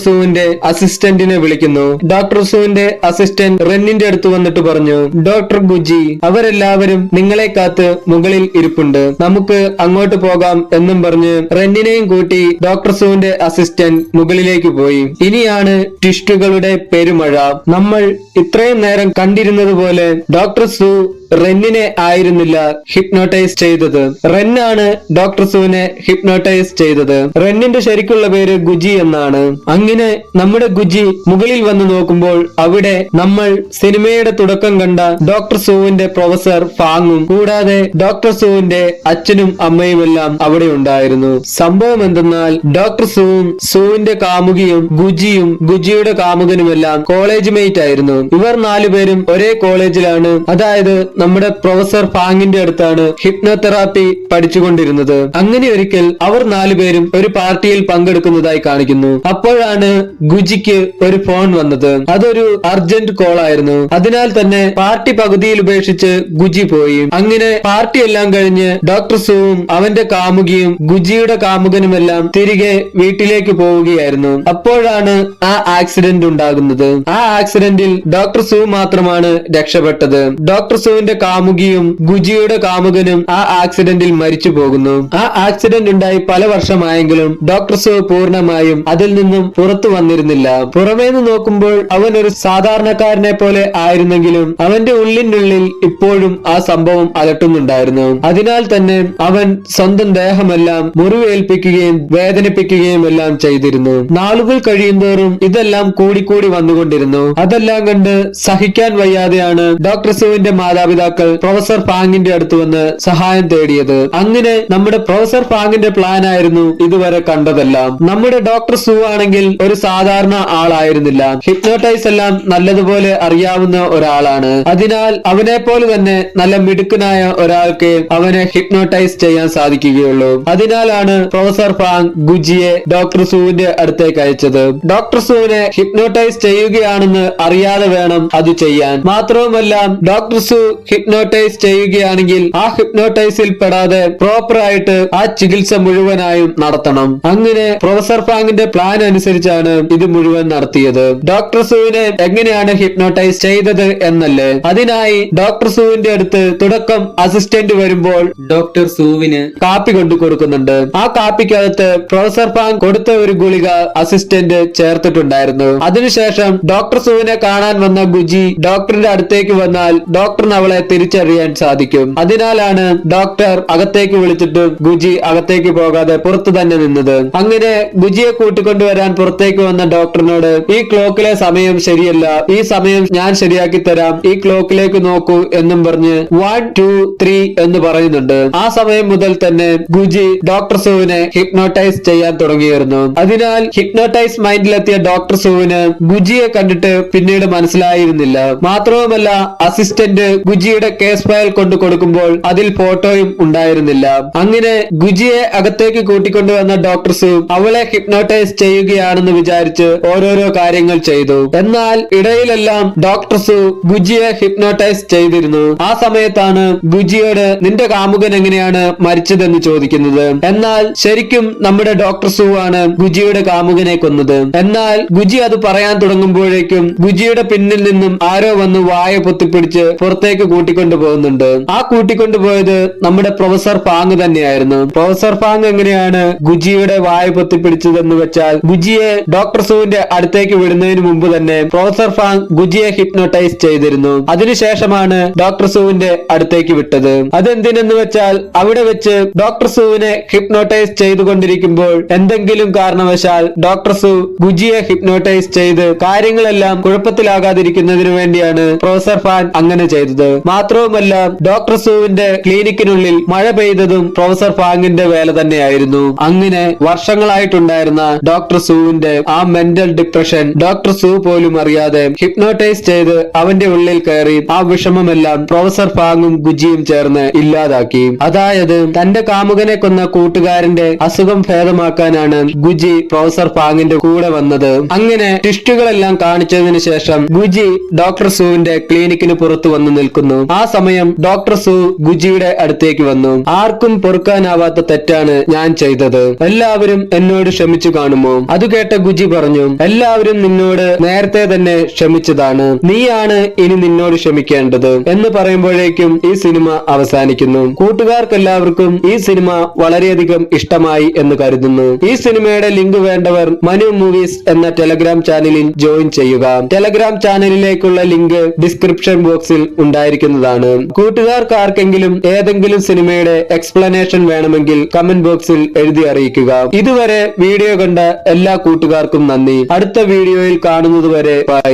സുവിന്റെ അസിസ്റ്റന്റിനെ വിളിക്കുന്നു. ഡോക്ടർ സുവിന്റെ അസിസ്റ്റന്റ് റെന്നിന്റെ അടുത്ത് വന്നിട്ട് പറഞ്ഞു, ഡോക്ടർ ഗുജി, അവരെല്ലാവരും നിങ്ങളെ കാത്ത് മുകളിൽ ഇരിപ്പുണ്ട്, നമുക്ക് അങ്ങോട്ട് പോകാം എന്നും പറഞ്ഞ് റെന്നിനെയും കൂട്ടി ഡോക്ടർ സുവിന്റെ അസിസ്റ്റന്റ് മുകളിലേക്ക് പോയി. ഇനിയാണ് ട്വിസ്റ്റുകളുടെ പെരുമഴ. നമ്മൾ ഇത്രയും നേരം കണ്ടിരുന്നത് പോലെ ഡോക്ടർ സു റെന്നിനെ ആയിരുന്നില്ല ഹിപ്നോട്ടൈസ് ചെയ്തത്, റെന്നാണ് ഡോക്ടർ സുവിനെ ഹിപ്നോട്ടൈസ് ചെയ്തത്. റെന്നിന്റെ ശരിക്കുള്ള പേര് ഗുജി എന്നാണ്. അങ്ങനെ നമ്മുടെ ഗുജി മുകളിൽ വന്ന് നോക്കുമ്പോൾ അവിടെ നമ്മൾ സിനിമയുടെ തുടക്കം കണ്ട ഡോക്ടർ സുവിന്റെ പ്രൊഫസർ ഫാങ്ങും കൂടാതെ ഡോക്ടർ സുവിന്റെ അച്ഛനും അമ്മയുമെല്ലാം അവിടെ ഉണ്ടായിരുന്നു. സംഭവം എന്തെന്നാൽ ഡോക്ടർ സുവും സുവിന്റെ കാമുകിയും ഗുജിയും ഗുജിയുടെ കാമുകനുമെല്ലാം കോളേജ് മേറ്റ് ആയിരുന്നു. ഇവർ 4 പേരും ഒരേ കോളേജിലാണ്, അതായത് നമ്മുടെ പ്രൊഫസർ ഫാങ്ങിന്റെ അടുത്താണ് ഹിപ്നോതെറാപ്പി പഠിച്ചുകൊണ്ടിരുന്നത്. അങ്ങനെ ഒരിക്കൽ അവർ 4 പേരും ഒരു പാർട്ടിയിൽ പങ്കെടുക്കുന്നതായി കാണിക്കുന്നു. അപ്പോഴാണ് ഗുജിക്ക് ഒരു ഫോൺ വന്നത്. അതൊരു അർജന്റ് കോൾ ആയിരുന്നു. അതിനാൽ തന്നെ പാർട്ടി പകുതിയിൽ ഉപേക്ഷിച്ച് ഗുജി പോയി. അങ്ങനെ പാർട്ടി എല്ലാം കഴിഞ്ഞ് ഡോക്ടർ സുവും അവന്റെ കാമുകിയും ഗുജിയുടെ കാമുകനുമെല്ലാം തിരികെ വീട്ടിലേക്ക് പോവുകയായിരുന്നു. അപ്പോഴാണ് ആ ആക്സിഡന്റ് ഉണ്ടാകുന്നത്. ആ ആക്സിഡന്റിൽ ഡോക്ടർ സു മാത്രമാണ് രക്ഷപ്പെട്ടത്. ഡോക്ടർ സുവിന്റെ കാമുകിയും ഗുജിയുടെ കാമുകനും ആ ആക്സിഡന്റിൽ മരിച്ചു പോകുന്നു. ആ ആക്സിഡന്റ് ഉണ്ടായി പല വർഷമായെങ്കിലും ഡോക്ടർ സു പൂർണ്ണമായും അതിൽ നിന്നും പുറത്തു വന്നിരുന്നില്ല. പുറമേന്ന് നോക്കുമ്പോൾ അവൻ ഒരു സാധാരണക്കാരനെ പോലെ ആയിരുന്നെങ്കിലും അവന്റെ ഉള്ളിനുള്ളിൽ ഇപ്പോഴും ആ സംഭവം അലട്ടുന്നുണ്ടായിരുന്നു. അതിനാൽ തന്നെ അവൻ സ്വന്തം ദേഹമെല്ലാം മുറിവേൽപ്പിക്കുകയും വേദനിപ്പിക്കുകയും എല്ലാം ചെയ്തിരുന്നു. നാളുകൾ കഴിയുന്തോറും ഇതെല്ലാം കൂടിക്കൂടി വന്നുകൊണ്ടിരുന്നു. അതെല്ലാം കണ്ട് സഹിക്കാൻ വയ്യാതെയാണ് ഡോക്ടർ സുവിന്റെ മാതാപിതാക്കൾ പ്രൊഫസർ ഫാങ്ങിന്റെ അടുത്ത് വന്ന് സഹായം തേടിയത്. അങ്ങനെ നമ്മുടെ പ്രൊഫസർ ഫാങ്ങിന്റെ പ്ലാൻ ആയിരുന്നു ഇതുവരെ കണ്ടതെല്ലാം. നമ്മുടെ ഡോക്ടർ സു ആണെങ്കിൽ ഒരു സാധാരണ ആളായിരുന്നില്ല, ഹിപ്നോട്ടൈസ് എല്ലാം നല്ലതുപോലെ അറിയാവുന്ന ഒരാളാണ്. അതിനാൽ അവനെ പോലെ തന്നെ നല്ല മിടുക്കനായ ഒരാൾക്ക് അവനെ ഹിപ്നോട്ടൈസ് ചെയ്യാൻ സാധിക്കുകയുള്ളൂ. അതിനാലാണ് പ്രൊഫസർ ഫാങ് ഗുജിയെ ഡോക്ടർ സുവിന്റെ അടുത്തേക്ക് അയച്ചത്. ഡോക്ടർ സുവിനെ ഹിപ്നോട്ടൈസ് ചെയ്യുകയാണെന്ന് അറിയാതെ വേണം അത് ചെയ്യാൻ. മാത്രവുമല്ല ഡോക്ടർ സു ഹിപ്നോട്ടൈസ് ചെയ്യുകയാണെങ്കിൽ ആ ഹിപ്നോട്ടൈസിൽ പെടാതെ പ്രോപ്പർ ആയിട്ട് ആ ചികിത്സ മുഴുവനായും നടത്തണം. അങ്ങനെ പ്രൊഫസർ ഫാങ്ങിന്റെ പ്ലാൻ അനുസരിച്ചാണ് ഇത് മുഴുവൻ നടത്തിയത്. ഡോക്ടർ സുവിനെ എങ്ങനെയാണ് ഹിപ്നോട്ടൈസ് ചെയ്തത് എന്നല്ലേ. അതിനായി ഡോക്ടർ സുവിന്റെ അടുത്ത് തുടക്കം അസിസ്റ്റന്റ് വരുമ്പോൾ ഡോക്ടർ സുവിന് കാപ്പി കൊണ്ടു കൊടുക്കുന്നുണ്ട്. ആ കാപ്പിക്കകത്ത് പ്രൊഫസർ ഫാങ് കൊടുത്ത ഒരു ഗുളിക അസിസ്റ്റന്റ് ചേർത്തിട്ടുണ്ടായിരുന്നു. അതിനുശേഷം ഡോക്ടർ സുവിനെ കാണാൻ വന്ന ഗുജി ഡോക്ടറിന്റെ അടുത്തേക്ക് വന്നാൽ ഡോക്ടറിന് അവളെ തിരിച്ചറിയാൻ സാധിക്കും. അതിനാലാണ് ഡോക്ടർ അകത്തേക്ക് വിളിച്ചിട്ട് ഗുജി അകത്തേക്ക് പോകാതെ പുറത്തു തന്നെ നിന്നത്. അങ്ങനെ ഗുജിയെ കൂട്ടിക്കൊണ്ടുവരാൻ പുറത്തേക്ക് വന്ന ഡോക്ടറിനോട് ഈ ക്ലോക്കിലെ സമയം ശരിയല്ല, ഈ സമയം ഞാൻ ശരിയാക്കി തരാം, ഈ ക്ലോക്കിലേക്ക് നോക്കൂ എന്നും പറഞ്ഞ് 1, 2, 3 എന്ന് പറയുന്നുണ്ട്. ആ സമയം മുതൽ തന്നെ ഗുജി ഡോക്ടർ സുവിനെ ഹിപ്നോട്ടൈസ് ചെയ്യാൻ തുടങ്ങിയിരുന്നു. അതിനാൽ ഹിപ്നോട്ടൈസ് മൈൻഡിലെത്തിയ ഡോക്ടർ സുവിന് ഗുജിയെ കണ്ടിട്ട് പിന്നീട് മനസ്സിലായിരുന്നില്ല. മാത്രവുമല്ല അസിസ്റ്റന്റ് ഗുജിയുടെ കേസ് ഫയൽ കൊണ്ടു കൊടുക്കുമ്പോൾ അതിൽ ഫോട്ടോയും ഉണ്ടായിരുന്നില്ല. അങ്ങനെ ഗുജിയെ അകത്തേക്ക് കൂട്ടിക്കൊണ്ടുവന്ന ഡോക്ടർ സു അവളെ ഹിപ്നോട്ടൈസ് ചെയ്യുകയാണെന്ന് വിചാരിച്ച് ഓരോരോ കാര്യങ്ങൾ ചെയ്തു. എന്നാൽ ഇടയിലെല്ലാം ഡോക്ടർ സു ഗുജിയെ ഹിപ്നോട്ടൈസ് ചെയ്തിരുന്നു. ആ സമയത്താണ് ഗുജിയോട് നിന്റെ കാമുകൻ എങ്ങനെയാണ് മരിച്ചതെന്ന് ചോദിക്കുന്നത്. എന്നാൽ ശരിക്കും നമ്മുടെ ഡോക്ടർ സു ആണ് ഗുജിയുടെ കാമുകനെ കൊന്നത്. എന്നാൽ ഗുജി അത് പറയാൻ തുടങ്ങുമ്പോഴേക്കും ഗുജിയുടെ പിന്നിൽ നിന്നും ആരോ വന്ന് വായ പൊത്തിപ്പിടിച്ച് പുറത്തേക്ക് കൂട്ടിക്കൊണ്ടു പോകുന്നുണ്ട്. ആ കൂട്ടിക്കൊണ്ടുപോയത് നമ്മുടെ പ്രൊഫസർ ഫാങ് തന്നെയായിരുന്നു. പ്രൊഫസർ ഫാങ് എങ്ങനെയാണ് ഗുജിയുടെ വായ പൊത്തിപ്പിടിച്ചതെന്ന് വെച്ചാൽ, ഗുജിയെ ഡോക്ടർ സുവിന്റെ അടുത്തേക്ക് വിടുന്നതിന് മുമ്പ് തന്നെ പ്രൊഫസർ ഫാങ് ഗുജിയെ ഹിപ്നോട്ടൈസ് ചെയ്തിരുന്നു. അതിനുശേഷമാണ് ഡോക്ടർ സുവിന്റെ അടുത്തേക്ക് വിട്ടത്. അതെന്തിനെന്ന് വെച്ചാൽ, അവിടെ വെച്ച് ഡോക്ടർ സുവിനെ ഹിപ്നോട്ടൈസ് ചെയ്തുകൊണ്ടിരിക്കുമ്പോൾ എന്തെങ്കിലും കാരണവശാൽ ഡോക്ടർ സു ഗുജിയെ ഹിപ്നോട്ടൈസ് ചെയ്ത് കാര്യങ്ങളെല്ലാം കുഴപ്പത്തിലാകാതിരിക്കുന്നതിനു വേണ്ടിയാണ് പ്രൊഫസർ ഫാൻ അങ്ങനെ ചെയ്തത്. മാത്രവുമല്ല, ഡോക്ടർ സുവിന്റെ ക്ലിനിക്കിനുള്ളിൽ മഴ പെയ്തതും പ്രൊഫസർ ഫാങ്ങിന്റെ വേല തന്നെയായിരുന്നു. അങ്ങനെ വർഷങ്ങളായിട്ടുണ്ടായിരുന്ന ഡോക്ടർ സുവിന്റെ ആ മെന്റൽ ഡിപ്രഷൻ ഡോക്ടർ സു പോലും അറിയാതെ ഹിപ്നോട്ടൈസ് ചെയ്ത് അവന്റെ ഉള്ളിൽ കയറി ആ വിഷമമെല്ലാം പ്രൊഫസർ ഫാങ്ങും ഗുജിയും ചേർന്ന് ഇല്ലാതാക്കി. അതായത് തന്റെ കാമുകനെ കൊന്ന കൂട്ടുകാരന്റെ അസുഖം ഭേദമാക്കാനാണ് ഗുജി പ്രൊഫസർ ഫാങ്ങിന്റെ കൂടെ വന്നത്. അങ്ങനെ ടിസ്റ്റുകളെല്ലാം കാണിച്ചതിന് ശേഷം ഗുജി ഡോക്ടർ സുവിന്റെ ക്ലിനിക്കിന് പുറത്തു വന്നു നിൽക്കുന്നു. ആ സമയം ഡോക്ടർ സു ഗുജിയുടെ അടുത്തേക്ക് വന്നു. ആർക്കും പൊറുക്കാനാവാത്ത തെറ്റാണ് ഞാൻ ചെയ്തത്. എല്ലാവരും എന്നോട് ക്ഷമിച്ചു കാണുമോ? അത് കേട്ട ഗുജി പറഞ്ഞു, എല്ലാവരും നിന്നോട് നേരത്തെ തന്നെ ക്ഷമിച്ചതാണ്. നീയാണ് ഇനി നിന്നോട് ക്ഷമിക്കേണ്ടത് എന്ന് പറയുമ്പോഴേക്കും ഈ സിനിമ അവസാനിക്കുന്നു. കൂട്ടുകാർക്കെല്ലാവർക്കും ഈ സിനിമ വളരെയധികം ഇഷ്ടമായി എന്ന് കരുതുന്നു. ഈ സിനിമയുടെ ലിങ്ക് വേണ്ടവർ മനു മൂവീസ് എന്ന ടെലഗ്രാം ചാനലിൽ ജോയിൻ ചെയ്യുക. ടെലഗ്രാം ചാനലിലേക്കുള്ള ലിങ്ക് ഡിസ്ക്രിപ്ഷൻ ബോക്സിൽ ഉണ്ടായിരിക്കുന്നതാണ്. കൂട്ടുകാർക്ക് ആർക്കെങ്കിലും ഏതെങ്കിലും സിനിമയുടെ എക്സ്പ്ലനേഷൻ വേണമെങ്കിൽ കമന്റ് ബോക്സിൽ എഴുതി അറിയിക്കുക. ഇതുവരെ വീഡിയോ കണ്ട എല്ലാ കൂട്ടുകാർക്കും നന്ദി. അടുത്ത വീഡിയോയിൽ കാണുന്നതുവരെ ബൈ.